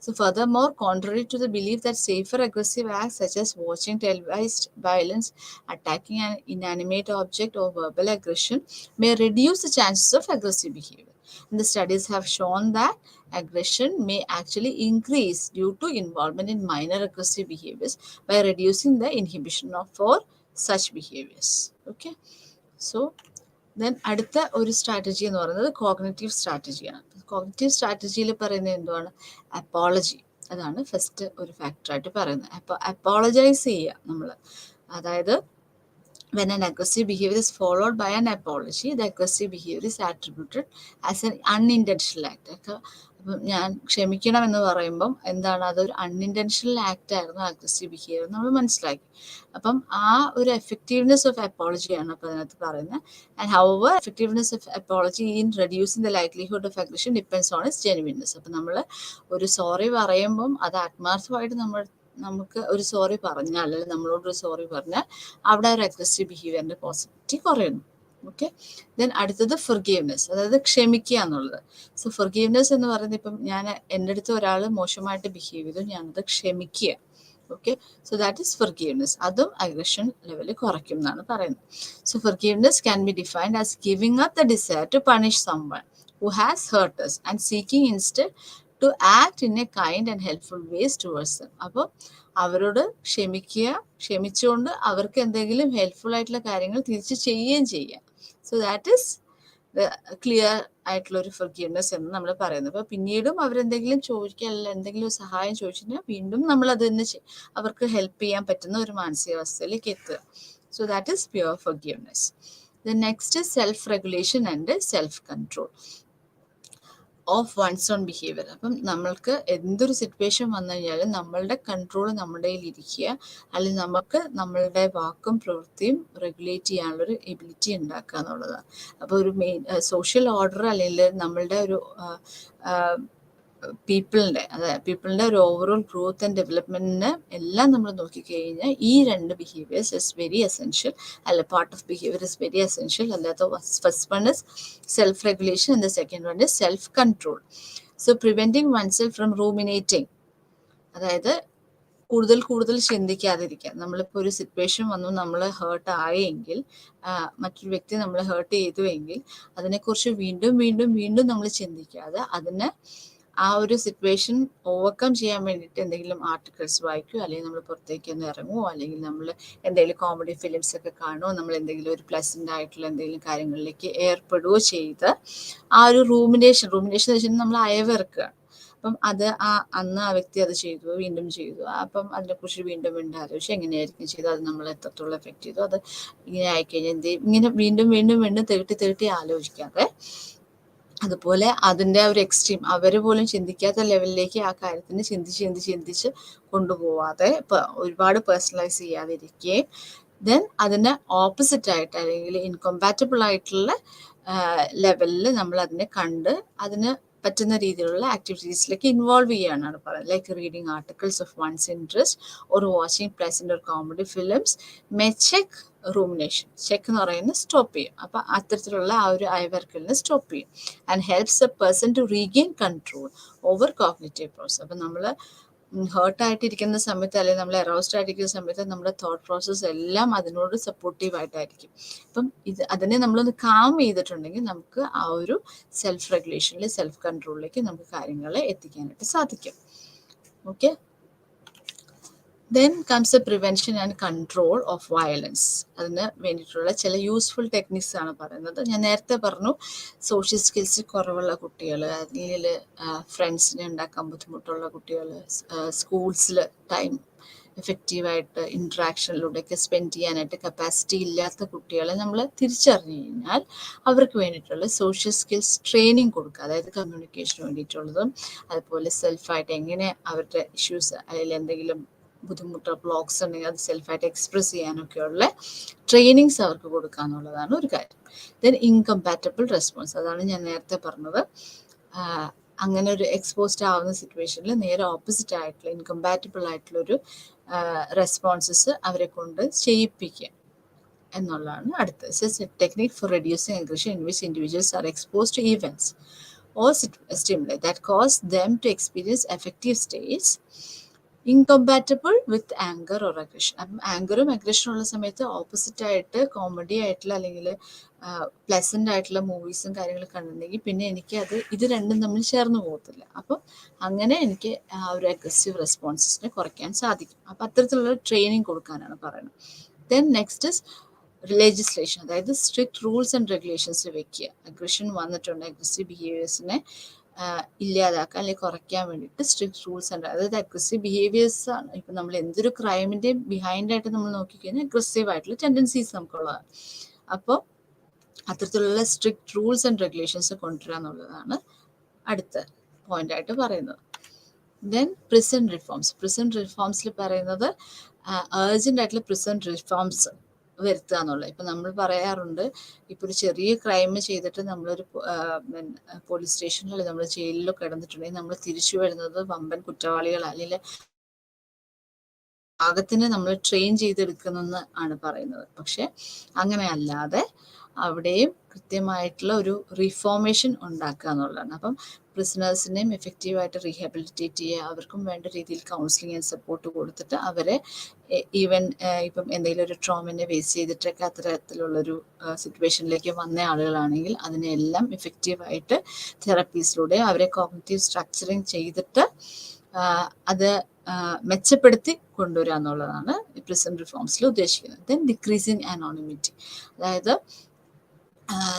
So furthermore, contrary to the belief that safer aggressive acts such as watching televised violence, attacking an inanimate object or verbal aggression may reduce the chances of aggressive behavior. And the studies have shown that aggression may actually increase due to involvement in minor aggressive behaviors by reducing the inhibition for such behaviors. Okay, so then അടുത്ത ഒരു strategy എന്ന് പറയുന്നത് cognitive സ്ട്രാറ്റജിയാണ്. Cognitive സ്ട്രാറ്റജിയിൽ പറയുന്നത് എന്തുവാണ്? Apology. അതാണ് first ഒരു ഫാക്ടറായിട്ട് പറയുന്നത്. അപ്പോൾ അപ്പോളജൈസ് ചെയ്യുക നമ്മൾ. അതായത് when an aggressive behavior is followed by an apology, the aggressive behavior is attributed as an unintentional act. അപ്പം ഞാൻ ക്ഷമിക്കണം എന്ന് പറയുമ്പം എന്താണ്, അതൊരു അൺഇൻറ്റൻഷണൽ ആക്ട് ആയിരുന്നു അഗ്രസീവ് ബിഹേവിയർ നമ്മൾ മനസ്സിലാക്കി. അപ്പം ആ ഒരു എഫക്റ്റീവ്നെസ് ഓഫ് അപ്പോളജിയാണ് അപ്പം അതിനകത്ത് പറയുന്നത്. And however effectiveness of apology in reducing the likelihood of aggression depends on its genuineness. അപ്പം നമ്മൾ ഒരു സോറി പറയുമ്പം അത് ആത്മാർത്ഥമായിട്ട് നമുക്ക് ഒരു സോറി പറഞ്ഞാൽ, അല്ലെങ്കിൽ നമ്മളോടൊരു സോറി പറഞ്ഞാൽ അവിടെ ഒരു അഗ്രസീവ് ബിഹേവിയറിൻ്റെ പോസിബിലിറ്റി കുറയുന്നു. ഓക്കെ, ദെൻ അടുത്തത് ഫൊർഗീവ്നെസ്, അതായത് ക്ഷമിക്കുക എന്നുള്ളത്. സോ ഫൊർഗീവ്നെസ് എന്ന് പറയുന്നത് ഇപ്പം ഞാൻ എൻ്റെ അടുത്ത് ഒരാൾ മോശമായിട്ട് ബിഹേവ് ചെയ്തു, ഞാനത് ക്ഷമിക്കുക. Okay, so that is forgiveness. അതും അഗ്രഷൻ ലെവൽ കുറയ്ക്കും എന്നാണ് പറയുന്നത്. So forgiveness can be defined as giving up the desire to punish someone who has hurt us and seeking instead to act in a kind and helpful ways towards them. അപ്പോൾ അവരോട് ക്ഷമിച്ചുകൊണ്ട് അവർക്ക് എന്തെങ്കിലും helpful ആയിട്ടുള്ള കാര്യങ്ങൾ തിരിച്ച് ചെയ്യുകയും ചെയ്യാം. So that is clear ആയിട്ടുള്ള ഒരു ഫർഗീവ്നെസ് എന്ന് നമ്മൾ പറയുന്നത്. അപ്പോൾ പിന്നീടും അവരെന്തെങ്കിലും ചോദിക്കുക, അല്ലെങ്കിൽ എന്തെങ്കിലും ഒരു സഹായം ചോദിച്ചിട്ടുണ്ടെങ്കിൽ വീണ്ടും നമ്മൾ അത് തന്നെ അവർക്ക് ഹെൽപ്പ് ചെയ്യാൻ പറ്റുന്ന ഒരു മാനസികാവസ്ഥയിലേക്ക് എത്തുക. So that is pure forgiveness. Then next self regulation and self control of one's own behaviour. അപ്പം നമ്മൾക്ക് എന്തൊരു സിറ്റുവേഷൻ വന്നു കഴിഞ്ഞാലും നമ്മളുടെ കൺട്രോൾ നമ്മുടെ കയ്യിൽ ഇരിക്കുക, അല്ലെങ്കിൽ നമുക്ക് നമ്മളുടെ വാക്കും പ്രവൃത്തിയും റെഗുലേറ്റ് ചെയ്യാനുള്ളൊരു എബിലിറ്റി ഉണ്ടാക്കുക എന്നുള്ളതാണ്. അപ്പോൾ ഒരു മെയിൻ സോഷ്യൽ ഓർഡർ അല്ലെങ്കിൽ നമ്മളുടെ ഒരു പീപ്പിളിൻ്റെ ഒരു ഓവറോൾ ഗ്രോത്ത് ആൻഡ് ഡെവലപ്മെൻറ്റിന് എല്ലാം നമ്മൾ നോക്കിക്കഴിഞ്ഞാൽ ഈ രണ്ട് ബിഹേവിയേഴ്സ് ഇസ് വെരി എസെൻഷ്യൽ, അല്ല part of behaviour is very essential. അല്ലാത്ത first one is self regulation and the second one is self control. So preventing oneself from ruminating, അതായത് കൂടുതൽ ചിന്തിക്കാതിരിക്കുക. നമ്മളിപ്പോൾ ഒരു സിറ്റുവേഷൻ വന്നു, നമ്മൾ ഹേർട്ട് ആയെങ്കിൽ, മറ്റൊരു വ്യക്തി നമ്മളെ ഹേർട്ട് ചെയ്തുവെങ്കിൽ അതിനെക്കുറിച്ച് വീണ്ടും നമ്മൾ ചിന്തിക്കാതെ അതിനെ ആ ഒരു സിറ്റുവേഷൻ ഓവർകം ചെയ്യാൻ വേണ്ടിയിട്ട് എന്തെങ്കിലും ആർട്ടിക്കിൾസ് വായിക്കുകയോ, അല്ലെങ്കിൽ നമ്മൾ പുറത്തേക്ക് ഒന്ന് ഇറങ്ങുമോ, അല്ലെങ്കിൽ നമ്മൾ എന്തെങ്കിലും കോമഡി ഫിലിംസ് ഒക്കെ കാണുമോ, നമ്മൾ എന്തെങ്കിലും ഒരു പ്ലസൻ്റ് ആയിട്ടുള്ള എന്തെങ്കിലും കാര്യങ്ങളിലേക്ക് ഏർപ്പെടുകയോ ചെയ്ത് ആ ഒരു റൂമിനേഷൻ എന്ന് വെച്ചാൽ നമ്മൾ അയവിറക്കുകയാണ്. അപ്പം അത് അന്ന് ആ വ്യക്തി അത് ചെയ്തു, വീണ്ടും ചെയ്തു, അപ്പം അതിനെക്കുറിച്ച് വീണ്ടും ആലോചിച്ച് എങ്ങനെയായിരിക്കും ചെയ്തു, അത് നമ്മൾ എത്രത്തോളം എഫക്റ്റ് ചെയ്തു, അത് ഇങ്ങനെ ആയിക്കഴിഞ്ഞാൽ ഇങ്ങനെ വീണ്ടും തേട്ടി ആലോചിക്കാതെ, അതുപോലെ അതിൻ്റെ ഒരു എക്സ്ട്രീം അവർ പോലും ചിന്തിക്കാത്ത ലെവലിലേക്ക് ആ കാര്യത്തിന് ചിന്തിച്ച് കൊണ്ടുപോവാതെ ഒരുപാട് പേഴ്സണലൈസ് ചെയ്യാതിരിക്കുകയും ദെൻ അതിന് ഓപ്പോസിറ്റ് ആയിട്ട് അല്ലെങ്കിൽ ഇൻകമ്പാറ്റബിൾ ആയിട്ടുള്ള ലെവലിൽ നമ്മൾ അതിനെ കണ്ട് അതിന് പറ്റുന്ന രീതിയിലുള്ള ആക്ടിവിറ്റീസിലേക്ക് ഇൻവോൾവ് ചെയ്യാനാണ് പറയുന്നത്. Like reading articles of one's interest or watching pleasant or comedy films may check rumination. Check എന്ന് പറയുന്നത് സ്റ്റോപ്പ് ചെയ്യും. അപ്പം അത്തരത്തിലുള്ള ആ ഒരു അയവർക്കലിനെ സ്റ്റോപ്പ് ചെയ്യും. And helps a person to regain control over cognitive process. അപ്പം നമ്മൾ ഹേർട്ടായിട്ടിരിക്കുന്ന സമയത്ത്, അല്ലെങ്കിൽ നമ്മൾ അറൗസ്ഡ് ആയിട്ടിരിക്കുന്ന സമയത്ത് നമ്മുടെ തോട്ട് പ്രോസസ്സ് എല്ലാം അതിനോട് സപ്പോർട്ടീവ് ആയിട്ടായിരിക്കും. അപ്പം അതിനെ നമ്മളൊന്ന് കാം ചെയ്തിട്ടുണ്ടെങ്കിൽ നമുക്ക് ആ ഒരു സെൽഫ് റെഗുലേഷനിൽ സെൽഫ് കൺട്രോളിലേക്ക് നമുക്ക് കാര്യങ്ങളെ എത്തിക്കാനായിട്ട് സാധിക്കും. Okay, then comes A prevention and control of violence. അതിന് വേണ്ടിയിട്ടുള്ള ചില യൂസ്ഫുൾ ടെക്നിക്സ് ആണ് പറയുന്നത്. ഞാൻ നേരത്തെ പറഞ്ഞു, സോഷ്യൽ സ്കിൽസ് കുറവുള്ള കുട്ടികൾ, അല്ലെങ്കിൽ ഫ്രണ്ട്സിനെ ഉണ്ടാക്കാൻ ബുദ്ധിമുട്ടുള്ള കുട്ടികൾ, സ്കൂൾസിൽ ടൈം എഫക്റ്റീവായിട്ട് ഇൻട്രാക്ഷനിലൂടെയൊക്കെ സ്പെൻഡ് ചെയ്യാനായിട്ട് കപ്പാസിറ്റി ഇല്ലാത്ത കുട്ടികളെ നമ്മൾ തിരിച്ചറിഞ്ഞു കഴിഞ്ഞാൽ അവർക്ക് വേണ്ടിയിട്ടുള്ള സോഷ്യൽ സ്കിൽസ് ട്രെയിനിങ് കൊടുക്കുക. അതായത് കമ്മ്യൂണിക്കേഷന് വേണ്ടിയിട്ടുള്ളതും, അതുപോലെ സെൽഫായിട്ട് എങ്ങനെ അവരുടെ ഇഷ്യൂസ് അല്ലെങ്കിൽ എന്തെങ്കിലും ബുദ്ധിമുട്ടോ ബ്ലോക്സ് ഉണ്ടെങ്കിൽ അത് സെൽഫായിട്ട് എക്സ്പ്രസ് ചെയ്യാനൊക്കെയുള്ള ട്രെയിനിങ്സ് അവർക്ക് കൊടുക്കുക എന്നുള്ളതാണ് ഒരു കാര്യം. ദെൻ ഇൻകമ്പാറ്റബിൾ റെസ്പോൺസ്, അതാണ് ഞാൻ നേരത്തെ പറഞ്ഞത്. അങ്ങനെ ഒരു എക്സ്പോസ്ഡ് ആവുന്ന സിറ്റുവേഷനിൽ നേരെ ഓപ്പോസിറ്റ് ആയിട്ടുള്ള ഇൻകമ്പാറ്റബിൾ ആയിട്ടുള്ളൊരു റെസ്പോൺസസ് അവരെ കൊണ്ട് ചെയ്യിപ്പിക്കുക എന്നുള്ളതാണ് അടുത്തത്. Technique for reducing aggression in which individuals are exposed to events or stimuli that cause them to experience affective states incompatible with anger or aggression. അപ്പം ആങ്കറും അഗ്രഷനും ഉള്ള സമയത്ത് ഓപ്പോസിറ്റ് ആയിട്ട് കോമഡി ആയിട്ടുള്ള അല്ലെങ്കിൽ പ്ലസൻ്റ് ആയിട്ടുള്ള മൂവീസും കാര്യങ്ങളൊക്കെ കണ്ടിട്ടുണ്ടെങ്കിൽ പിന്നെ എനിക്ക് ഇത് രണ്ടും തമ്മിൽ ചേർന്ന് പോകത്തില്ല. അപ്പം അങ്ങനെ എനിക്ക് ആ ഒരു അഗ്രസീവ് റെസ്പോൺസസിനെ കുറയ്ക്കാൻ സാധിക്കും. അപ്പം അത്തരത്തിലുള്ള ട്രെയിനിങ് കൊടുക്കാനാണ് പറയുന്നത്. ദെൻ നെക്സ്റ്റ് ഇസ് ലെജിസ്ലേഷൻ, അതായത് സ്ട്രിക്റ്റ് റൂൾസ് ആൻഡ് റെഗുലേഷൻസ് വെക്കുക. അഗ്രഷൻ വന്നിട്ടുണ്ട്, അഗ്രസീവ് ബിഹേവിയേഴ്സിനെ ഇല്ലാതാക്കാൻ അല്ലെങ്കിൽ കുറയ്ക്കാൻ വേണ്ടിയിട്ട് സ്ട്രിക്റ്റ് റൂൾസ് ഉണ്ട്. അതായത് അഗ്രസീവ് ബിഹേവിയേഴ്സ് ആണ്. ഇപ്പം നമ്മൾ എന്തൊരു ക്രൈമിൻ്റെയും ബിഹൈൻഡായിട്ട് നമ്മൾ നോക്കിക്കഴിഞ്ഞാൽ അഗ്രസീവ് ആയിട്ടുള്ള ടെൻഡൻസീസ് നമുക്കുള്ളതാണ്. അപ്പോൾ അത്തരത്തിലുള്ള സ്ട്രിക്റ്റ് റൂൾസ് ആൻഡ് റെഗുലേഷൻസ് കൊണ്ടുവരിക എന്നുള്ളതാണ് അടുത്ത പോയിന്റായിട്ട് പറയുന്നത്. ദെൻ പ്രിസൺ റിഫോംസിൽ പറയുന്നത് അർജൻ്റ് ആയിട്ടുള്ള പ്രിസൺ റിഫോംസ് വരുത്തുക എന്നുള്ളത്. ഇപ്പം നമ്മൾ പറയാറുണ്ട്, ഇപ്പോൾ ഒരു ചെറിയ ക്രൈം ചെയ്തിട്ട് നമ്മളൊരു പോലീസ് സ്റ്റേഷനിൽ നമ്മൾ ജയിലിലോ കിടന്നിട്ടുണ്ടെങ്കിൽ നമ്മൾ തിരിച്ചു വരുന്നത് വമ്പൻ കുറ്റവാളികൾ അല്ലെങ്കിൽ പാകത്തിന് നമ്മൾ ട്രെയിൻ ചെയ്തെടുക്കുന്നെന്ന് ആണ് പറയുന്നത്. പക്ഷെ അങ്ങനെ അല്ലാതെ അവിടെയും കൃത്യമായിട്ടുള്ള ഒരു റീഫോർമേഷൻ ഉണ്ടാക്കുക എന്നുള്ളതാണ്. അപ്പം പ്രിസണേഴ്സിനെയും എഫക്റ്റീവായിട്ട് റീഹാബിലിറ്റേറ്റ് ചെയ്യുക, അവർക്കും വേണ്ട രീതിയിൽ കൗൺസിലിംഗ് ആൻഡ് സപ്പോർട്ട് കൊടുത്തിട്ട് അവരെ ഈവൻ ഇപ്പം എന്തെങ്കിലും ഒരു ട്രോമിനെ ബേസ് ചെയ്തിട്ടൊക്കെ അത്തരത്തിലുള്ളൊരു സിറ്റുവേഷനിലേക്ക് വന്ന ആളുകളാണെങ്കിൽ അതിനെല്ലാം എഫക്റ്റീവായിട്ട് തെറപ്പീസിലൂടെ അവരെ കോഗ്നിറ്റീവ് സ്ട്രക്ചറിങ് ചെയ്തിട്ട് അത് മെച്ചപ്പെടുത്തി കൊണ്ടുവരിക എന്നുള്ളതാണ് പ്രിസൺ റിഫോംസിൽ ഉദ്ദേശിക്കുന്നത്. ദെൻ ഡിക്രീസിങ് അനോണിമിറ്റി, അതായത്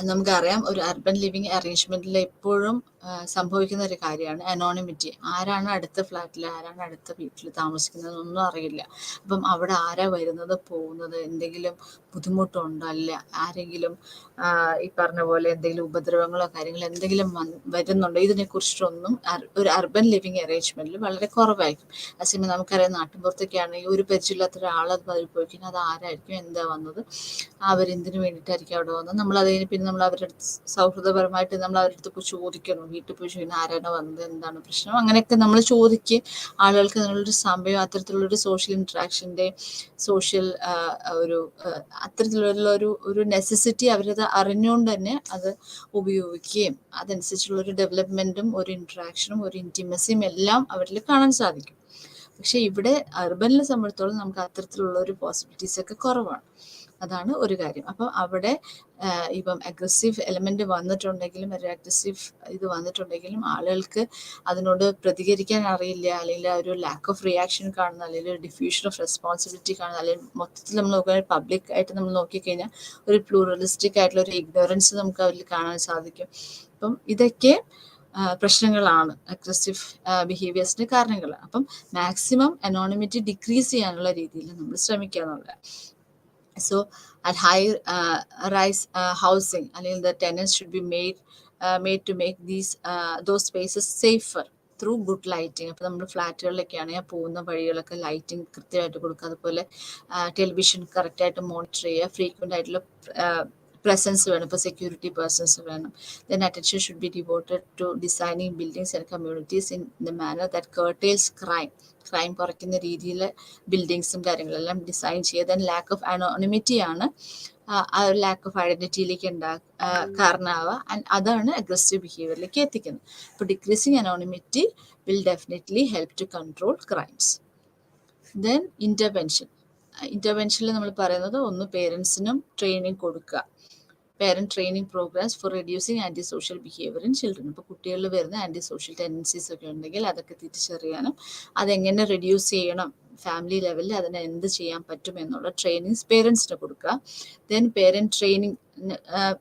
നമുക്കറിയാം ഒരു അർബൻ ലിവിങ് അറേഞ്ച്മെന്റിൽ എപ്പോഴും സംഭവിക്കുന്ന ഒരു കാര്യമാണ് അനോണിമിറ്റി. ആരാണ് അടുത്ത ഫ്ലാറ്റിൽ, ആരാണ് അടുത്ത വീട്ടിൽ താമസിക്കുന്നതെന്നൊന്നും അറിയില്ല. അപ്പം അവിടെ ആരാ വരുന്നത് പോകുന്നത്, എന്തെങ്കിലും ബുദ്ധിമുട്ടുണ്ടോ, അല്ല ആരെങ്കിലും ഈ പറഞ്ഞ പോലെ എന്തെങ്കിലും ഉപദ്രവങ്ങളോ കാര്യങ്ങളോ എന്തെങ്കിലും വരുന്നുണ്ടോ, ഇതിനെക്കുറിച്ചിട്ടൊന്നും ഒരു അർബൻ ലിവിങ് അറേഞ്ച്മെന്റിൽ വളരെ കുറവായിരിക്കും. അതേസമയം നമുക്കറിയാം നാട്ടിൻപുറത്തൊക്കെ ആണെങ്കിൽ ഒരു പരിചയമില്ലാത്ത ഒരാളത് പോയി കഴിഞ്ഞാൽ അത് ആരായിരിക്കും, എന്താ വന്നത്, അവരെന്തിനു വേണ്ടിയിട്ടായിരിക്കും അവിടെ വന്നത്, നമ്മളത് പിന്നെ നമ്മൾ അവരുടെ അടുത്ത് സൗഹൃദപരമായിട്ട് നമ്മൾ അവരുടെ അടുത്ത് പോയി ചോദിക്കുന്നു, വീട്ടിൽ പോയി ചോദിക്കുന്നു ആരാണ് വന്നത്, എന്താണ് പ്രശ്നം, അങ്ങനെയൊക്കെ നമ്മൾ ചോദിക്കുക. ആളുകൾക്ക് അതിനുള്ളൊരു സമയം, അത്തരത്തിലുള്ളൊരു സോഷ്യൽ ഇൻട്രാക്ഷൻ്റെ സോഷ്യൽ ഒരു അത്തരത്തിലുള്ള ഒരു നെസസിറ്റി അവരത് അറിഞ്ഞുകൊണ്ട് തന്നെ അത് ഉപയോഗിക്കുകയും അതനുസരിച്ചുള്ള ഒരു ഡെവലപ്മെൻറ്റും ഒരു ഇൻട്രാക്ഷനും ഒരു ഇൻറ്റിമസിയും എല്ലാം അവരിൽ കാണാൻ സാധിക്കും. പക്ഷെ ഇവിടെ അർബനിലെ സംബന്ധിച്ചോളം നമുക്ക് അത്തരത്തിലുള്ള ഒരു പോസിബിലിറ്റീസ് ഒക്കെ കുറവാണ്. അതാണ് ഒരു കാര്യം. അപ്പം അവിടെ ഇപ്പം അഗ്രസീവ് എലമെന്റ് വന്നിട്ടുണ്ടെങ്കിലും ഒരു അഗ്രസീവ് ഇത് വന്നിട്ടുണ്ടെങ്കിലും ആളുകൾക്ക് അതിനോട് പ്രതികരിക്കാൻ അറിയില്ല, അല്ലെങ്കിൽ ഒരു ലാക്ക് ഓഫ് റിയാക്ഷൻ കാണുന്ന, അല്ലെങ്കിൽ ഒരു ഡിഫ്യൂഷൻ ഓഫ് റെസ്പോൺസിബിലിറ്റി കാണുന്ന, അല്ലെങ്കിൽ മൊത്തത്തിൽ നമ്മൾ നോക്കുകയാണെങ്കിൽ പബ്ലിക് ആയിട്ട് നമ്മൾ നോക്കിക്കഴിഞ്ഞാൽ ഒരു പ്ലൂറലിസ്റ്റിക് ആയിട്ടുള്ള ഒരു ഇഗ്നോറൻസ് നമുക്ക് അതിൽ കാണാൻ സാധിക്കും. അപ്പം ഇതൊക്കെ പ്രശ്നങ്ങളാണ്, അഗ്രസീവ് ബിഹേവിയേഴ്സിന്റെ കാരണങ്ങൾ. അപ്പം മാക്സിമം അനോണിമിറ്റി ഡിക്രീസ് ചെയ്യാനുള്ള രീതിയിൽ നമ്മൾ ശ്രമിക്കുക എന്നുള്ളത്. So at high rise housing, the tenants should be made to make those spaces safer through good lighting. അപ്പോൾ നമ്മൾ ഫ്ലാറ്റുകളിലൊക്കെ ആണെങ്കിൽ പോകുന്ന വഴികളൊക്കെ ലൈറ്റിംഗ് കൃത്യമായിട്ട് കൊടുക്കുക, അതുപോലെ ടെലിവിഷൻ കറക്റ്റായിട്ട് മോണിറ്റർ ചെയ്യുക, ഫ്രീക്വൻ്റ് ആയിട്ടുള്ള presence വേണം, ഇപ്പോൾ സെക്യൂരിറ്റി പേഴ്സൺസ് വേണം. Then attention should be devoted to designing buildings and communities in the manner that curtails crime കുറയ്ക്കുന്ന രീതിയിൽ ബിൽഡിങ്സും കാര്യങ്ങളെല്ലാം ഡിസൈൻ ചെയ്യുക. ദെൻ ലാക്ക് ഓഫ് അനോണിമിറ്റി ആണ് ആ ഒരു ലാക്ക് ഓഫ് ഐഡന്റിറ്റിയിലേക്ക് കാരണമാവുക, ആൻഡ് അതാണ് അഗ്രസീവ് ബിഹേവിയറിലേക്ക് എത്തിക്കുന്നത്. അപ്പോൾ decreasing anonymity will definitely help to control crimes. Then ഇന്റർവെൻഷനിൽ നമ്മൾ പറയുന്നത് ഒന്ന് പേരൻസിനും ട്രെയിനിങ് കൊടുക്കുക, parent training programmes for reducing anti social behaviour in children. ഇപ്പോൾ കുട്ടികളിൽ വരുന്ന ആൻറ്റി സോഷ്യൽ ടെൻഡൻസീസ് ഒക്കെ ഉണ്ടെങ്കിൽ അതൊക്കെ തിരിച്ചറിയാനും അതെങ്ങനെ റെഡ്യൂസ് ചെയ്യണം, ഫാമിലി ലെവലിൽ അതിനെ എന്ത് ചെയ്യാൻ പറ്റും എന്നുള്ള ട്രെയിനിങ്സ് പേരൻസിന് കൊടുക്കുക. ദെൻ പേരന്റ് ട്രെയിനിങ്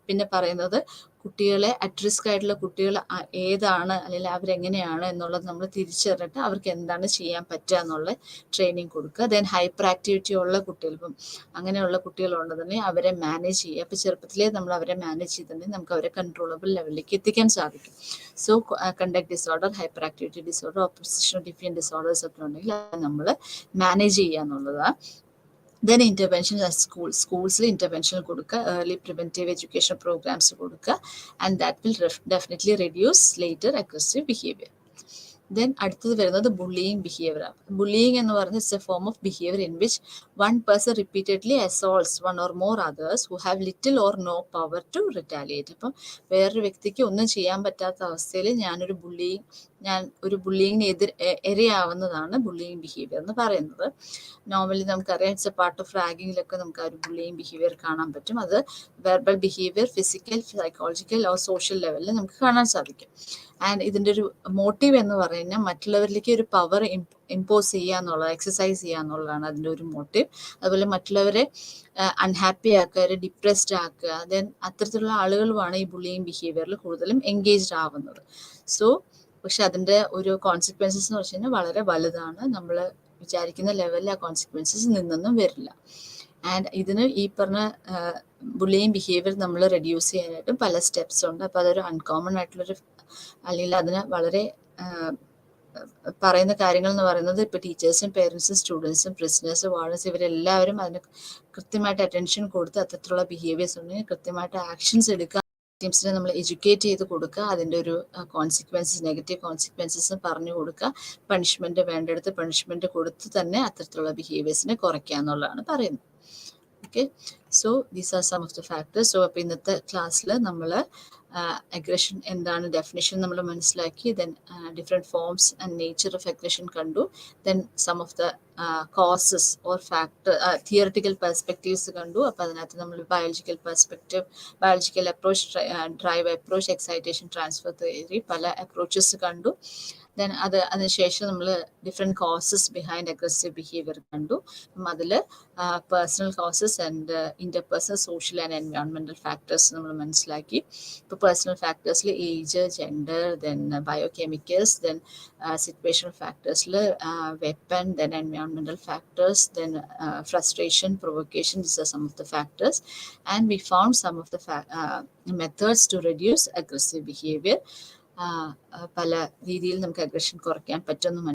പിന്നെ പറയുന്നത് കുട്ടികളെ അറ്റ് റിസ്ക് ആയിട്ടുള്ള കുട്ടികൾ ഏതാണ്, അല്ലെങ്കിൽ അവരെങ്ങനെയാണ് എന്നുള്ളത് നമ്മൾ തിരിച്ചറിഞ്ഞിട്ട് അവർക്ക് എന്താണ് ചെയ്യാൻ പറ്റുക എന്നുള്ള ട്രെയിനിങ് കൊടുക്കുക. ദെൻ ഹൈപ്പർ ആക്ടിവിറ്റി ഉള്ള കുട്ടികൾ, ഇപ്പം അങ്ങനെയുള്ള കുട്ടികളുണ്ടെന്നുണ്ടെങ്കിൽ അവരെ മാനേജ് ചെയ്യുക. അപ്പോൾ ചെറുപ്പത്തിലേ നമ്മൾ അവരെ മാനേജ് ചെയ്തിട്ടുണ്ടെങ്കിൽ നമുക്ക് അവരെ കൺട്രോളബിൾ ലെവലിലേക്ക് എത്തിക്കാൻ സാധിക്കും. So conduct disorder, hyperactivity disorder, opposition defiant disorders ഒക്കെ ഉണ്ടെങ്കിൽ നമ്മൾ മാനേജ് ചെയ്യുക എന്നുള്ളതാണ്. ദെൻ ഇൻ്റർവെൻഷൻ സ്കൂൾസിൽ ഇൻ്റർവെൻഷൻ കൊടുക്കുക, ഏർലി പ്രിവെൻറ്റീവ് എഡ്യൂക്കേഷൻ പ്രോഗ്രാംസ് കൊടുക്കുക, and that will definitely reduce later aggressive behaviour. Then അടുത്തത് വരുന്നത് ബുള്ളിയിങ് ബിഹേവിയർ. ബുള്ളിയിങ് എന്ന് പറയുന്നത് it's a form of behaviour in which one person repeatedly assaults one or more others who have little or no power to retaliate. അപ്പം വേറൊരു വ്യക്തിക്ക് ഒന്നും ചെയ്യാൻ പറ്റാത്ത അവസ്ഥയിൽ ഞാൻ ഒരു ബുള്ളിയിങ്ങിന് ഇരയാവുന്നതാണ് ബുള്ളിയിങ് ബിഹേവിയർ എന്ന് പറയുന്നത്. നോർമലി നമുക്കറിയാം ഇറ്റ്സ് എ പാർട്ട് ഓഫ് റാഗിങ്ങിലൊക്കെ നമുക്ക് ആ ഒരു ബുള്ളിയിങ് ബിഹേവിയർ കാണാൻ പറ്റും. അത് verbal behaviour, physical, psychological or social ലെവലിൽ നമുക്ക് കാണാൻ സാധിക്കും. ആൻഡ് ഇതിൻ്റെ ഒരു മോട്ടീവ് എന്ന് പറയുന്നത് മറ്റുള്ളവരിലേക്ക് ഒരു പവർ ഇമ്പോസ് ചെയ്യുക എന്നുള്ളത്, എക്സസൈസ് ചെയ്യുക എന്നുള്ളതാണ് അതിൻ്റെ ഒരു മോട്ടീവ്. അതുപോലെ മറ്റുള്ളവരെ അൺഹാപ്പി ആക്കുക, അവരെ ഡിപ്രസ്ഡ് ആക്കുക. ദെൻ അത്തരത്തിലുള്ള ആളുകളുമാണ് ഈ ബുള്ളിയിങ് ബിഹേവിയറിൽ കൂടുതലും എൻഗേജ്ഡ് ആവുന്നത്. സോ പക്ഷെ അതിൻ്റെ ഒരു കോൺസിക്വൻസസ് എന്ന് വെച്ച് കഴിഞ്ഞാൽ വളരെ വലുതാണ്. നമ്മൾ വിചാരിക്കുന്ന ലെവലിൽ ആ കോൺസിക്വൻസസ് നിന്നൊന്നും വരില്ല. ആൻഡ് ഇതിന് ഈ പറഞ്ഞ ബുള്ളിയിങ് ബിഹേവിയർ നമ്മൾ റെഡ്യൂസ് ചെയ്യാനായിട്ടും പല സ്റ്റെപ്സ് ഉണ്ട്. അപ്പോൾ അതൊരു അൺകോമൺ ആയിട്ടുള്ളൊരു, അല്ലെങ്കിൽ അതിന് വളരെ പറയുന്ന കാര്യങ്ങൾ എന്ന് പറയുന്നത് ഇപ്പോൾ ടീച്ചേഴ്സും പേരൻസും സ്റ്റുഡൻസും പ്രിസണേഴ്സും വാർഡൻസ് ഇവരെല്ലാവരും അതിന് കൃത്യമായിട്ട് അറ്റൻഷൻ കൊടുത്ത് അത്തരത്തിലുള്ള ബിഹേവിയേഴ്സ് ഉണ്ടെങ്കിൽ കൃത്യമായിട്ട് ആക്ഷൻസ് എടുക്കുക. ടീംസിനെ നമ്മൾ എഡ്യൂക്കേറ്റ് ചെയ്ത് കൊടുക്കുക, അതിൻ്റെ ഒരു കോൺസിക്വൻസസ്, നെഗറ്റീവ് കോൺസിക്വൻസസ് പറഞ്ഞു കൊടുക്കുക, പണിഷ്മെന്റ് വേണ്ടടുത്ത് പണിഷ്മെന്റ് കൊടുത്ത് തന്നെ അത്തരത്തിലുള്ള ബിഹേവിയേഴ്സിനെ കുറയ്ക്കുക എന്നുള്ളതാണ് പറയുന്നത്. Okay, so these are some of the factors. So അപ്പോൾ ഇന്നത്തെ ക്ലാസ്സിൽ നമ്മൾ അഗ്രഷൻ എന്താണ് ഡെഫിനിഷൻ നമ്മൾ മനസ്സിലാക്കി, then different forms and nature of aggression കണ്ടു, then some of the causes or factor theoretical perspectives കണ്ടു. അപ്പോൾ അതിനകത്ത് നമ്മൾ biological perspective, biological approach, drive approach, excitation transfer theory, പല അപ്രോച്ചസ് കണ്ടു. ദെൻ അതിനുശേഷം നമ്മൾ different causes behind aggressive behaviour കണ്ടു. അപ്പം അതിൽ personal causes and interpersonal, social and environmental factors നമ്മൾ മനസ്സിലാക്കി. ഇപ്പോൾ പേഴ്സണൽ ഫാക്ടേഴ്സിൽ age, gender, then biochemicals, then situational ഫാക്ടേഴ്സിൽ weapon, then environmental factors, then frustration, provocation, these are some of the factors, and we found some of the methods to reduce aggressive behavior. പല രീതിയിൽ നമുക്ക് aggression കുറയ്ക്കാൻ പറ്റുമെന്ന്